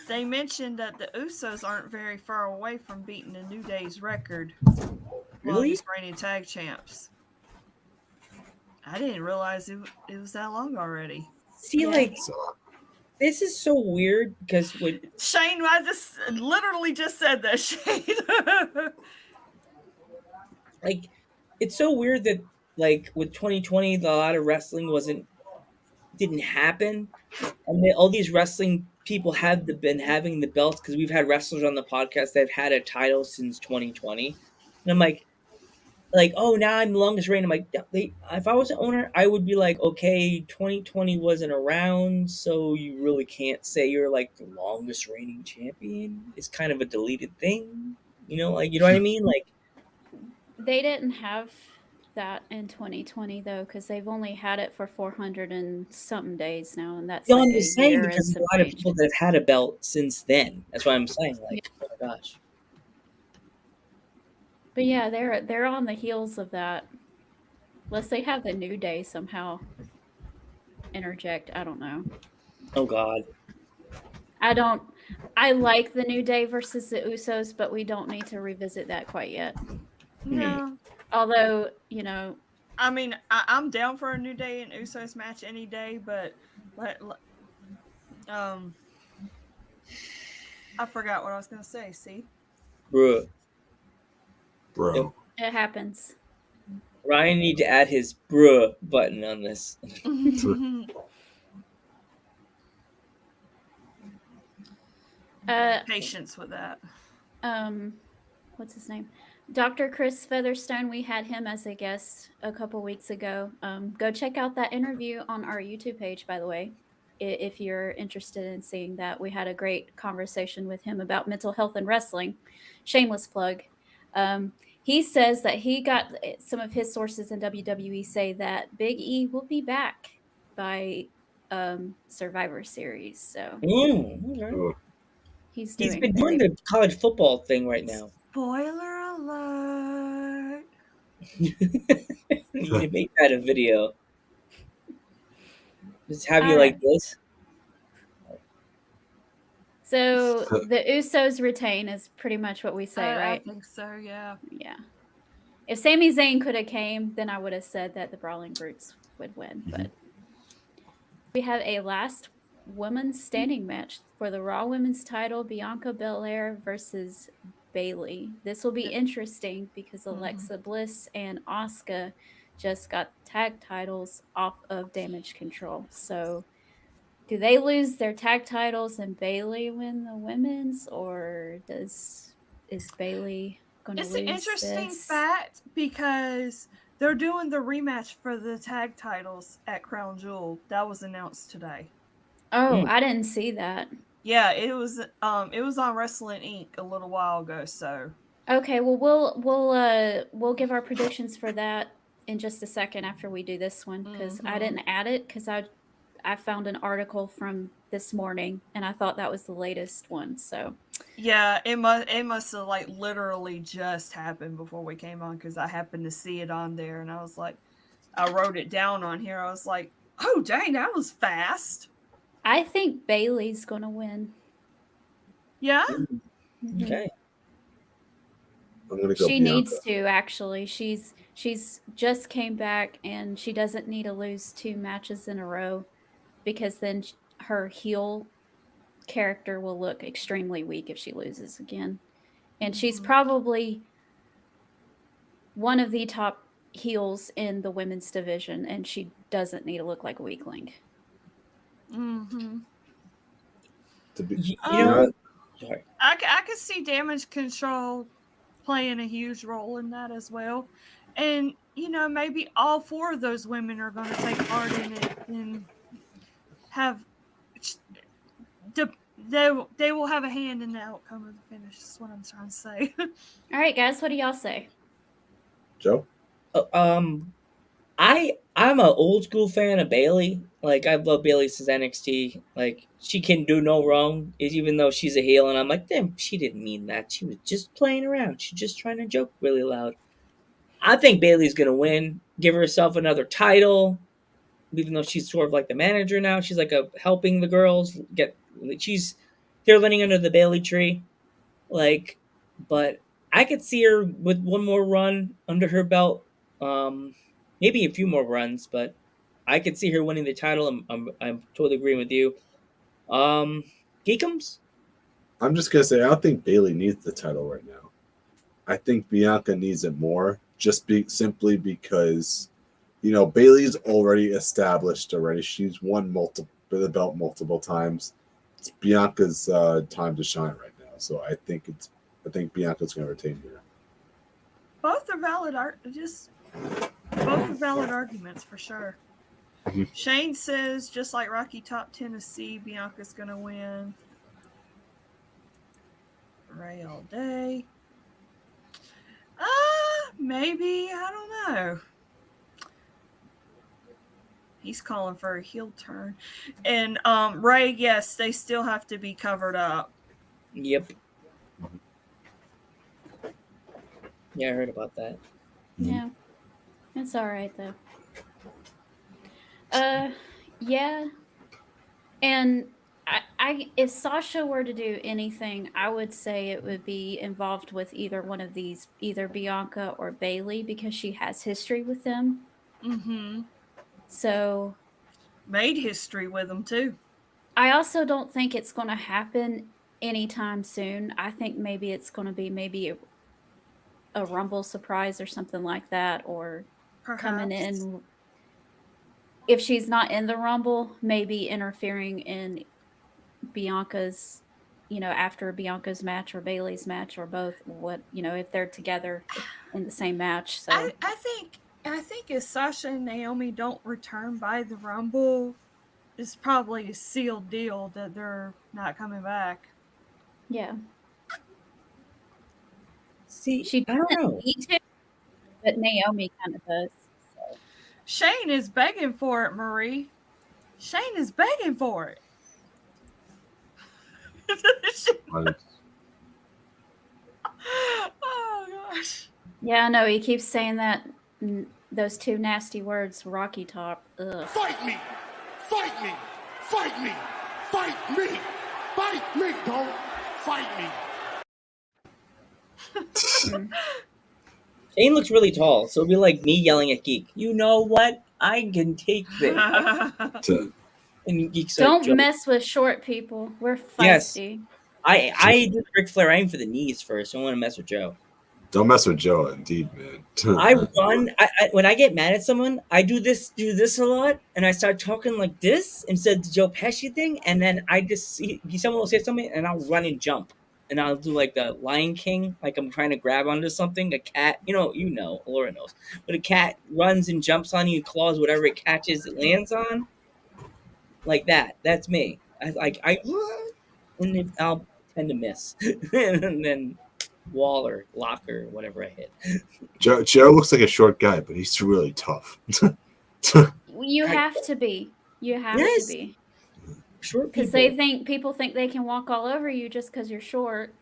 they mentioned that the Usos aren't very far away from beating the New Day's record. Really? Longest reigning tag champs. I didn't realize it was that long already. See, like this is so weird because with Shane, I just literally just said that, Shane. like it's so weird that like with 2020 a lot of wrestling didn't happen, and all these wrestling people have been having the belts because we've had wrestlers on the podcast that have had a title since 2020, and I'm like oh, now I'm the longest reigning. I'm like, if I was an owner, I would be like, okay, 2020 wasn't around, so you really can't say you're like the longest reigning champion. It's kind of a deleted thing, you know what I mean? Like, They didn't have that in 2020 though, because they've only had it for 400 and something days now, and that's you know, like I'm just saying because there's some a lot of change. people that have had a belt since then. That's what I'm saying. Like, oh my gosh. But yeah, they're on the heels of that. Unless they have the New Day somehow interject. I don't know. Oh God. I like the New Day versus the Usos, but we don't need to revisit that quite yet. No. Although, I mean, I'm down for a New Day and Usos match any day, but I forgot what I was gonna say. See, Bro. Bro. it happens. Ryan need to add his bruh button on this. Patience with that. What's his name? Dr. Chris Featherstone. We had him as a guest a couple weeks ago. Go check out that interview on our YouTube page, by the way, if you're interested in seeing that. We had a great conversation with him about mental health and wrestling. Shameless plug. He says that he got some of his sources in WWE say that Big E will be back by Survivor Series. So Okay. he's He's doing been doing the college football thing right now. Spoiler alert. You can make that a video. Just have you like this. So the Usos retain is pretty much what we say, right? I think so. Yeah. Yeah. If Sami Zayn could have came, then I would have said that the Brawling Brutes would win. But we have a last women's standing match for the Raw Women's title: Bianca Belair versus Bayley. This will be interesting because Alexa Bliss and Asuka just got the tag titles off of Damage Control. So do they lose their tag titles and Bailey win the women's, or is Bailey going to It's lose an interesting this? fact because they're doing the rematch for the tag titles at Crown Jewel. That was announced today. Oh, I didn't see that. Yeah, it was on Wrestling Inc. a little while ago. So Okay, well we'll give our predictions for that in just a second after we do this one, because I didn't add it because I found an article from this morning and I thought that was the latest one. So yeah, it must have like literally just happened before we came on because I happened to see it on there and I was like, I wrote it down on here. I was like, oh dang, that was fast. I think Bailey's gonna win. Yeah. Mhm. Okay. I'm gonna go She Bianca. needs to actually. She's just came back and she doesn't need to lose 2 matches in a row, because then her heel character will look extremely weak if she loses again. And she's probably one of the top heels in the women's division, and she doesn't need to look like a weakling. Mm-hmm. To be, You Um, know, sorry. I could see Damage Control playing a huge role in that as well. And, maybe all 4 of those women are going to take part in it and have. They will have a hand in the outcome of the finish, is what I'm trying to say. All right, guys, what do y'all say? Joe? I'm an old school fan of Bailey. Like, I've loved Bailey since NXT. Like, she can do no wrong, even though she's a heel. And I'm like, damn, she didn't mean that. She was just playing around. She's just trying to joke really loud. I think Bailey's gonna win. Give herself another title, even though she's sort of like the manager now. She's like helping the girls get. They're living under the Bailey tree, like. But I could see her with one more run under her belt. Maybe a few more runs, but I could see her winning the title. I'm totally agreeing with you. Geekums? I'm just gonna say I don't think Bailey needs the title right now. I think Bianca needs it more, simply because, Bailey's already established already. She's won the belt multiple times. It's Bianca's time to shine right now. So I think Bianca's gonna retain here. Both are valid arguments for sure. Mhm. Shane says, just like Rocky Top Tennessee, Bianca's gonna win. Ray all day. Maybe, I don't know. He's calling for a heel turn. And Ray, yes, they still have to be covered up. Yep. Yeah, I heard about that. Yeah, that's all right though. Yeah, and I if Sasha were to do anything, I would say it would be involved with either one of these, either Bianca or Bailey, because she has history with them. Mm-hmm. So Made history with them too. I also don't think it's going to happen anytime soon. I think maybe it's going to be a Rumble surprise or something like that, or coming Perhaps. in. If she's not in the Rumble, maybe interfering in Bianca's, after Bianca's match or Bailey's match or both. If they're together in the same match. So I think if Sasha and Naomi don't return by the Rumble, it's probably a sealed deal that they're not coming back. yeah, See, she I don't doesn't know. need to, but Naomi kind of does. So. Shane is begging for it, Marie. Shane is begging for it. Oh gosh. Yeah, I know. He keeps saying that, those 2 nasty words, Rocky Top. Ugh. Fight me! Fight me! Fight me! Fight me! Fight me! Don't fight me! Shane looks really tall, so it'll be like me yelling at Geek. You know what? I can take this. And Geek's like, Don't "Joe." mess with short people. We're Yes. feisty. I did Ric Flair. I aim for the knees first. I don't want to mess with Joe. Don't mess with Joe, indeed, man. I run. When I get mad at someone, I do this a lot, and I start talking like this instead of the Joe Pesci thing, and then I just see someone will say something, and I'll run and jump, and I'll do like the Lion King, like I'm trying to grab onto something. A cat, Laura knows, when a cat runs and jumps on you, claws whatever it catches, it lands on, like that. That's me. And if I'll tend to miss, and then wall or locker, whatever I hit. Joe looks like a short guy, but he's really tough. You have to be. You have to be. Short because people think they can walk all over you just because you're short,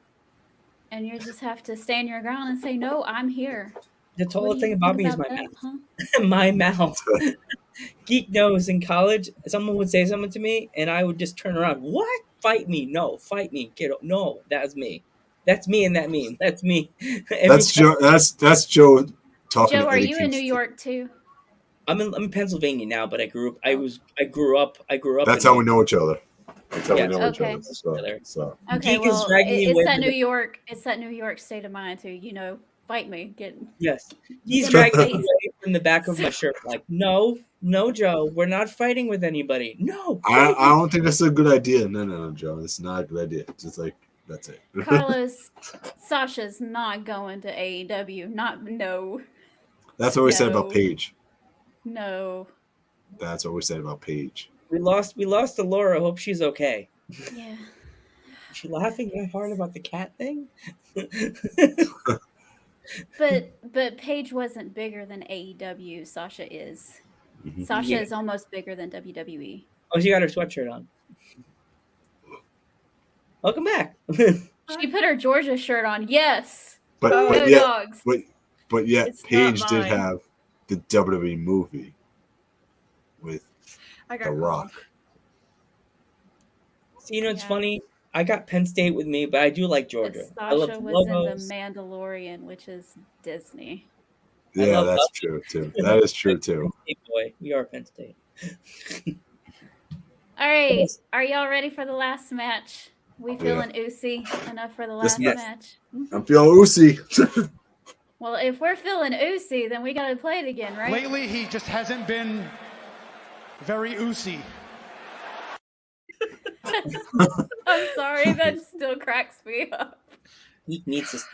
and you just have to stand your ground and say, "No, I'm here." The tallest thing about me is my that, mouth. huh? My mouth. Geek knows in college, someone would say something to me, and I would just turn around. What? Fight me? No, fight me, kiddo. No, that's me. That's me in that meme. That's me. That's Joe. That's Joe talking. Joe, to are Eddie you in New Kingston. York too? I'm in Pennsylvania now, but I grew up. I grew up. That's how we know each other. That's how we know each Okay. other. So. Okay, Geek is well, dragging me it's away that from New the- York. It's that New York state of mind to fight me. Yes, he's Get dragging my me face. away from the back of my shirt. Like, no, Joe, we're not fighting with anybody. No, I don't think that's a good idea. No, Joe, it's not a good idea. Just like that's it. Carlos, Sasha's not going to AEW. No. That's what we said No. about Paige. No. That's what we said about Paige. We lost to Laura. Hope she's okay. Yeah. Is she laughing that hard about the cat thing? But Paige wasn't bigger than AEW. Sasha is. Mhm. Sasha Yeah. is almost bigger than WWE. Oh, she got her sweatshirt on. Welcome back. She put her Georgia shirt on. Yes. But Go but yet Dogs. but yet It's not Paige did mine. have the WWE movie with I got The Rock. So, it's Yeah. funny. I got Penn State with me, but I do like Georgia. But I love Sasha the was in logos. The Mandalorian, which is Disney. I Yeah, love that's Buffy. true too. That is true too. Penn State boy. We are Penn State. All right. Yes. Are y'all ready for the last match? We Yeah. feeling Ucey enough for the This last match- match? I'm feeling Ucey. Well, if we're feeling Ucey, then we got to play it again, right? Lately, he just hasn't been very Ucey. I'm sorry, that still cracks me up. He needs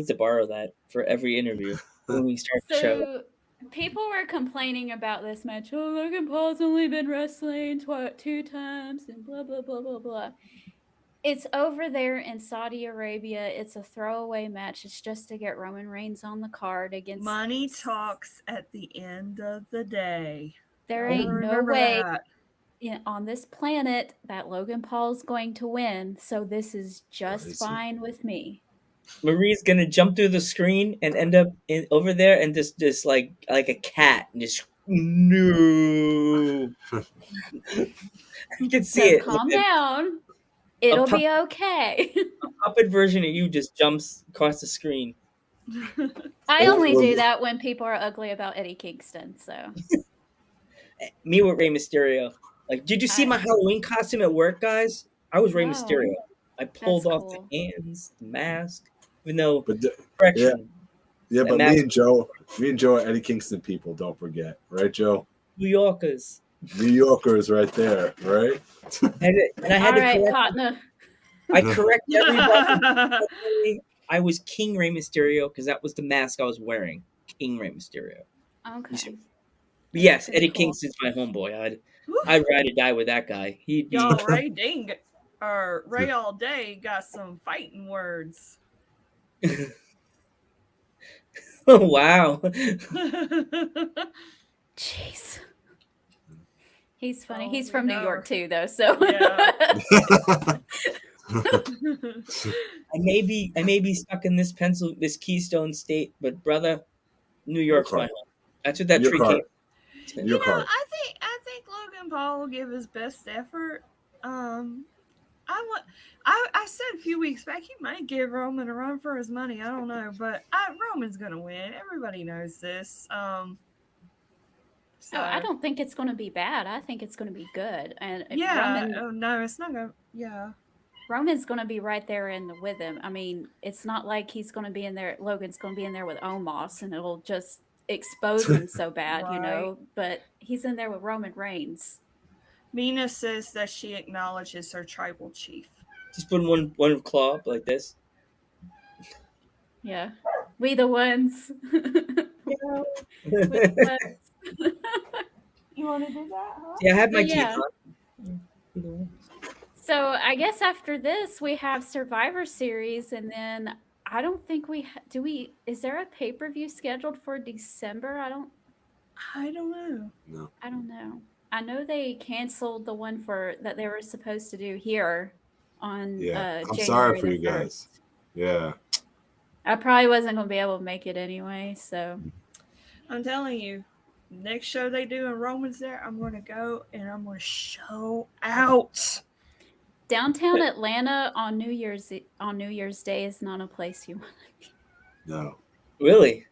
to borrow that for every interview when we start the show. So, people were complaining about this match. Oh, Logan Paul's only been wrestling 2 times and blah, blah, blah, blah, blah. It's over there in Saudi Arabia. It's a throwaway match. It's just to get Roman Reigns on the card against... Money talks at the end of the day. There I'll ain't no remember way that. on this planet that Logan Paul's going to win. So this is just is he? fine with me. Marie's gonna jump through the screen and end up over there and just like a cat and just no. You can see So it. calm Like down. It'll pup- be okay. a puppet version of you just jumps across the screen. I Oh, only well, do that when people are ugly about Eddie Kingston. So Me with Rey Mysterio. Like, did you see my Halloween costume at work, guys? I was Rey Wow. Mysterio. I pulled That's off cool. the hands, the mask, even though But correction, yeah, That but mask- me and Joe are Eddie Kingston people. Don't forget, right, Joe? New Yorkers. New Yorkers, right there, right? And I had all to right, correct. Katna. I correct everybody. I was King Rey Mysterio because that was the mask I was wearing. King Rey Mysterio. Okay. But yes, Pretty Eddie cool. Kingston's my homeboy. I'd rather die with that guy. He'd be Y'all, Ray Ding or Ray All Day got some fighting words. oh wow. Jeez. He's funny. Oh, He's from New no. York too, though. So Yeah. I may be stuck in this Keystone State, but brother, New York's my card. home. That's what that Your tree card. came. Your card. I think Logan Paul will give his best effort. I said a few weeks back he might give Roman a run for his money. I don't know, but Roman's gonna win. Everybody knows this. So I don't think it's going to be bad. I think it's going to be good. And if Yeah. Roman, Oh no, it's not gonna. Yeah. Roman's going to be right there with him. I mean, it's not like he's going to be in there. Logan's going to be in there with Omos, and it'll just expose him so bad, you know. But he's in there with Roman Reigns. Mina says that she acknowledges her tribal chief. Just put one claw up like this. Yeah, we the ones. You want to do that? Huh? Yeah, I had my But yeah. teeth on. So I guess after this we have Survivor Series, and then I don't think do we. Is there a pay-per-view scheduled for December? I don't know. No. I don't know. I know they canceled the one that they were supposed to do here on Yeah. I'm January sorry for the you guys. 1st. Yeah. I probably wasn't going to be able to make it anyway, so I'm telling you, next show they do in Roman's there, I'm going to go and I'm going to show out. downtown Atlanta on New Year's Day is not a place you want to be. No. Really?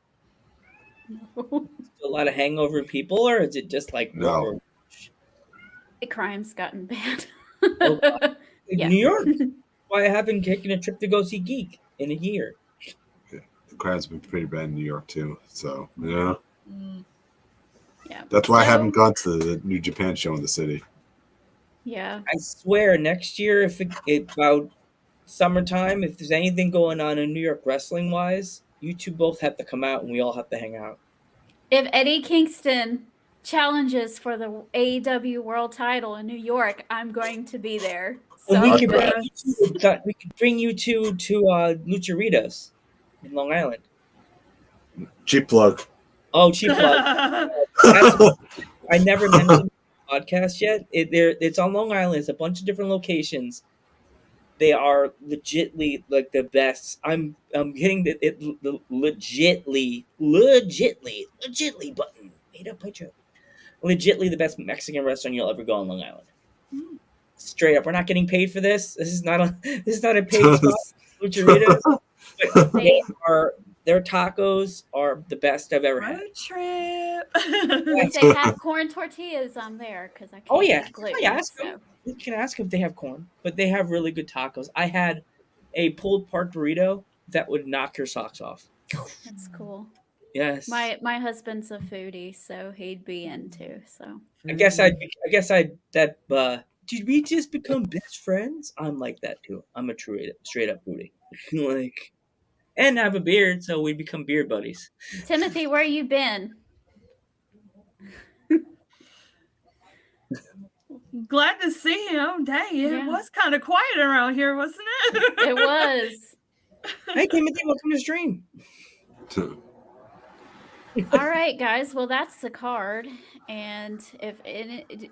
No. A lot of hangover people, or is it just like No. The crime's gotten bad. Oh, Yeah. New York. Why I haven't taken a trip to go see Geek in a year. Yeah. The crowd's been pretty bad in New York too. So yeah. Yeah. That's why I haven't gone to the New Japan show in the city. Yeah. I swear, next year, if about summertime, if there's anything going on in New York wrestling wise, you two both have to come out and we all have to hang out. If Eddie Kingston challenges for the AEW World Title in New York, I'm going to be there. And we could Someday. bring you two to Lucharitas in Long Island. Cheap plug. Oh, cheap plug. I never mentioned the podcast yet. It's on Long Island. It's a bunch of different locations. They are legitly like the best. I'm hitting the legitly button. Made up by Joe. Legitly the best Mexican restaurant you'll ever go on Long Island. Straight up, we're not getting paid for this. This is not a paid spot. Lucharitas, but their tacos are the best I've ever had. Road trip. If they have corn tortillas, I'm there because I can't. Oh yeah, eat gluten, ask them. You can ask if they have corn, but they have really good tacos. I had a pulled pork burrito that would knock your socks off. That's cool. Yes. My husband's a foodie, so he'd be into. So I guess did we just become best friends? I'm like that too. I'm a straight up foodie. Like, and I have a beard, so we become beard buddies. Timothy, where you been? Glad to see him. Dang, it was kind of quiet around here, wasn't it? It was. Hey, Timothy, welcome to stream. All right, guys. Well, that's the card. And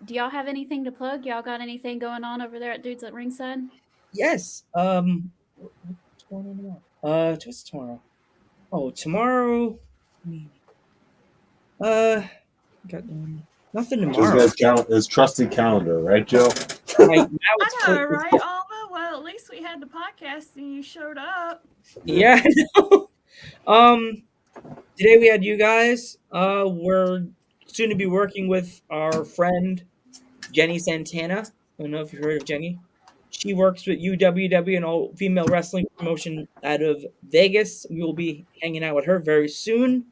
do y'all have anything to plug? Y'all got anything going on over there at Dudes at Ringside? Yes. What's going on tomorrow? What's tomorrow? Oh, tomorrow. Got nothing tomorrow. His trusty calendar, right, Joe? Right now it's I know, right, Alma? Well, at least we had the podcast and you showed up. Yeah, I know. Today we had you guys. We're soon to be working with our friend Jenny Santana. I don't know if you've heard of Jenny. She works with UWW, an all-female wrestling promotion out of Vegas. We will be hanging out with her very soon.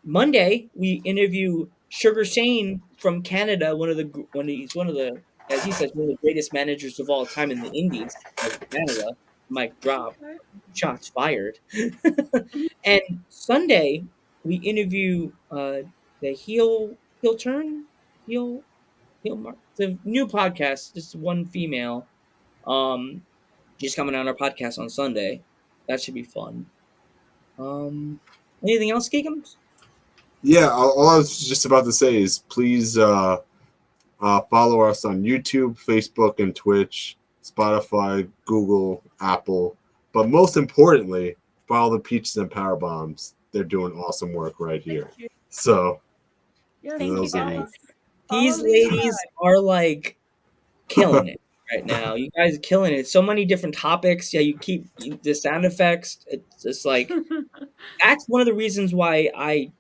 Monday. We interview Sugar Shane from Canada, he's one of the, as he says, one of the greatest managers of all time in the Indies of Canada. Mic drop. Shots fired. And Sunday we interview the the new podcast. Just one female. She's coming on our podcast on Sunday. That should be fun. Anything else, Geekums? Yeah, all I was just about to say is please follow us on YouTube, Facebook, and Twitch, Spotify, Google, Apple. But most importantly, follow the Peaches and Power Bombs. They're doing awesome work right here. So, Yes, Thank you, those are guys. These ladies are like killing it right now. You guys are killing it. So many different topics. Yeah, you keep the sound effects. It's just like that's one of the reasons why I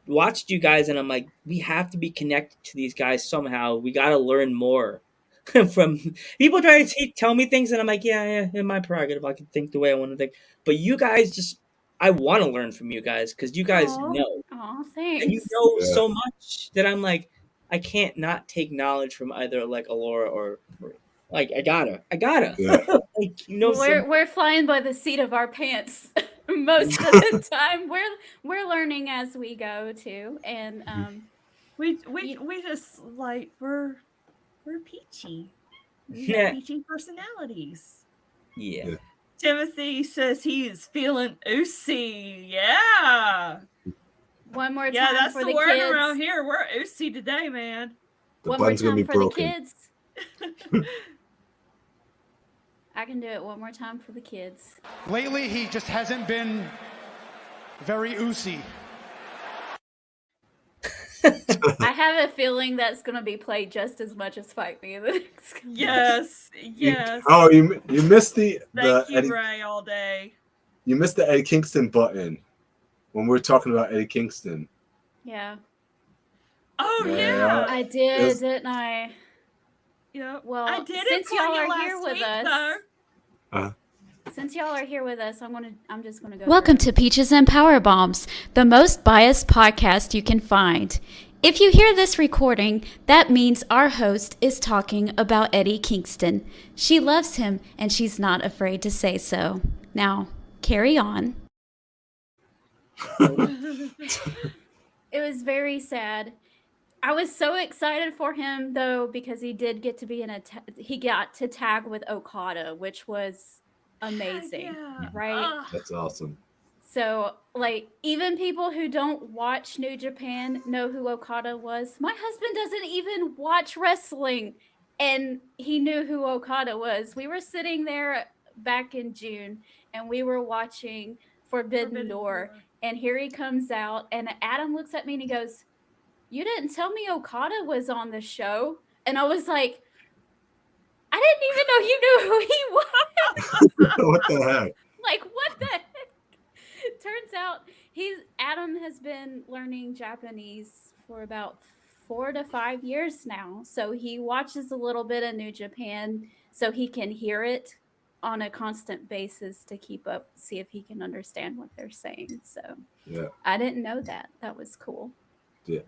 watched you guys and I'm like, we have to be connected to these guys somehow. We got to learn more. from people try to tell me things, and I'm like, yeah, in my prerogative, I can think the way I want to think. But you guys just, I want to learn from you guys because you guys know, Aw, and you thanks. know Yeah. so much that I'm like, I can't not take knowledge from either like Alora or Marie. Like I gotta, Yeah. like you know, We're flying by the seat of our pants most of the time. We're learning as we go too, and We You- just like we're peachy. We Yeah. have peachy personalities. yeah. Yeah. Timothy says he is feeling Ucey. Yeah. one more time Yeah, that's for the the word kids. around here. We're Ucey today, man. The One more button's gonna time be for broken. the kids. I can do it one more time for the kids. Lately, he just hasn't been very Ucey. I have a feeling that's going to be played just as much as Fight Me in the next. Yes, yes. You missed the Thank you, Eddie, Ray, all day. you missed the Eddie Kingston button when we were talking about Eddie Kingston. Yeah, Oh Yeah. yeah. I did, Yes. didn't I? Yep. Well, I did since it for y'all you are here last with week, us, though. since y'all are here with us, I'm just gonna go. Welcome to Peaches and Power Bombs, the most biased podcast you can find. If you hear this recording, that means our host is talking about Eddie Kingston. She loves him, and she's not afraid to say so. Now, carry on. It was very sad. I was so excited for him though because he did get to be he got to tag with Okada, which was amazing, Yeah. right? Ugh. That's awesome. So, like, even people who don't watch New Japan know who Okada was. My husband doesn't even watch wrestling, and he knew who Okada was. We were sitting there back in June, and we were watching Forbidden Door, and here he comes out, and Adam looks at me and he goes, "You didn't tell me Okada was on the show." And I was like, I didn't even know you knew who he was. What the heck? Like, what the heck? Turns out Adam has been learning Japanese for about 4 to 5 years now. So he watches a little bit of New Japan so he can hear it on a constant basis to keep up, see if he can understand what they're saying. So Yeah. I didn't know that. That was cool. Yeah.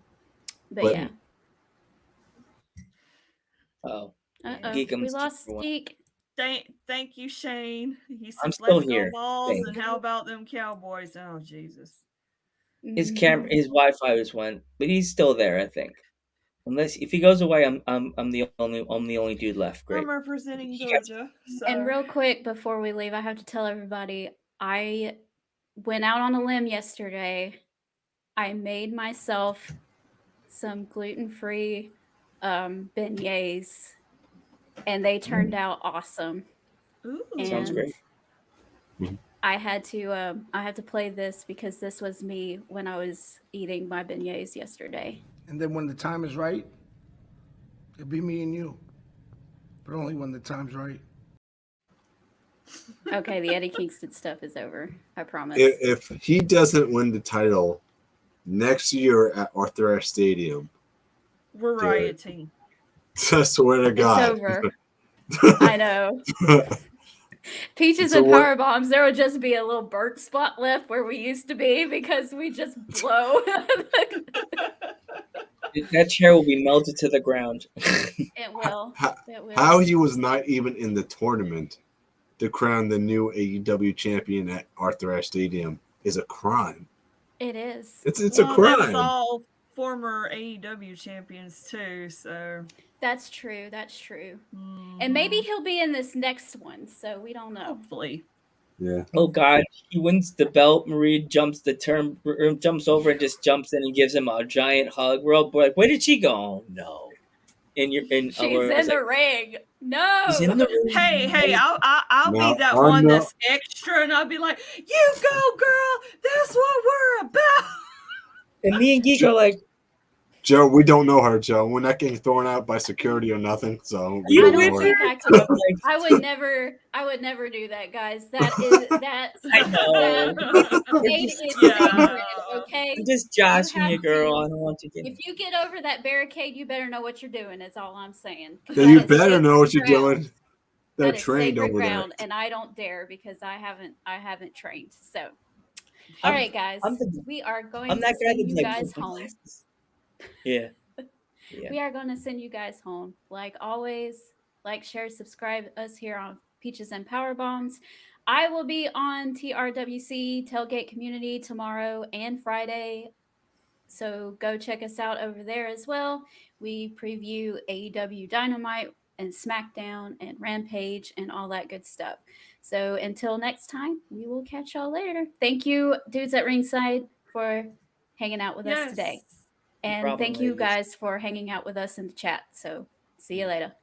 But yeah. Oh, Uh-oh. Geekums We lost everyone. Geek. Thank you, Shane. He says, I'm still "Let's here. go balls." Thank And how about them Cowboys? Oh Jesus. His Wi-Fi just went, but he's still there, I think. Unless if he goes away, I'm the only dude left. Great. I'm representing He gets- Georgia. So. And real quick before we leave, I have to tell everybody I went out on a limb yesterday. I made myself some gluten-free beignets, and they turned out awesome. Ooh. Sounds And great. I had to play this because this was me when I was eating my beignets yesterday. And then when the time is right, it'll be me and you. But only when the time's right. Okay, the Eddie Kingston stuff is over. I promise. If he doesn't win the title next year at Arthur Ashe Stadium, We're Dude. rioting. I swear to It's God. over. I know. Peaches So and what- power bombs. There would just be a little burnt spot left where we used to be because we just blow. That chair will be melted to the ground. It will. How- It will. How he was not even in the tournament to crown the new AEW champion at Arthur Ashe Stadium is a crime. It is. It's a That's crime. all former AEW champions too. So. That's true. That's true. And maybe he'll be in this next one, so we don't know. Hopefully. Yeah. Oh God, he wins the belt. Marie jumps jumps over and just jumps in and gives him a giant hug. We're all like, "Where did she go?" Oh, no. And you're in. She's in the ring. No. He's in the ring. Hey, I'll No, be that I'm one not- that's extra, and I'll be like, "You go, girl. That's what we're about." And me and Geek are like, Joe, we don't know her, Joe. We're not getting thrown out by security or nothing, so we You I don't don't know her. think I could. I would never do that, guys. That I know. barricade is Yeah. sacred, okay? I'm just joshing you, have girl. to- I don't want you to get. If you get over that barricade, you better know what you're doing. Is all I'm saying. 'Cause Then that you is better know what sacred you're ground. doing. They're That is trained sacred over ground, there. and I don't dare because I haven't trained. So, all I'm- right, guys, I'm the- we are going I'm to that guy send that's you like guys put my home. glasses. Yeah. Yeah. We are going to send you guys home. Like always, like, share, subscribe us here on Peaches and Power Bombs. I will be on TRWC Tailgate Community tomorrow and Friday. So go check us out over there as well. We preview AEW Dynamite and SmackDown and Rampage and all that good stuff. So until next time, we will catch y'all later. Thank you, dudes at Ringside, for hanging out with us today. Yes. And problem, thank you ladies. guys for hanging out with us in the chat. So see you later. Bye.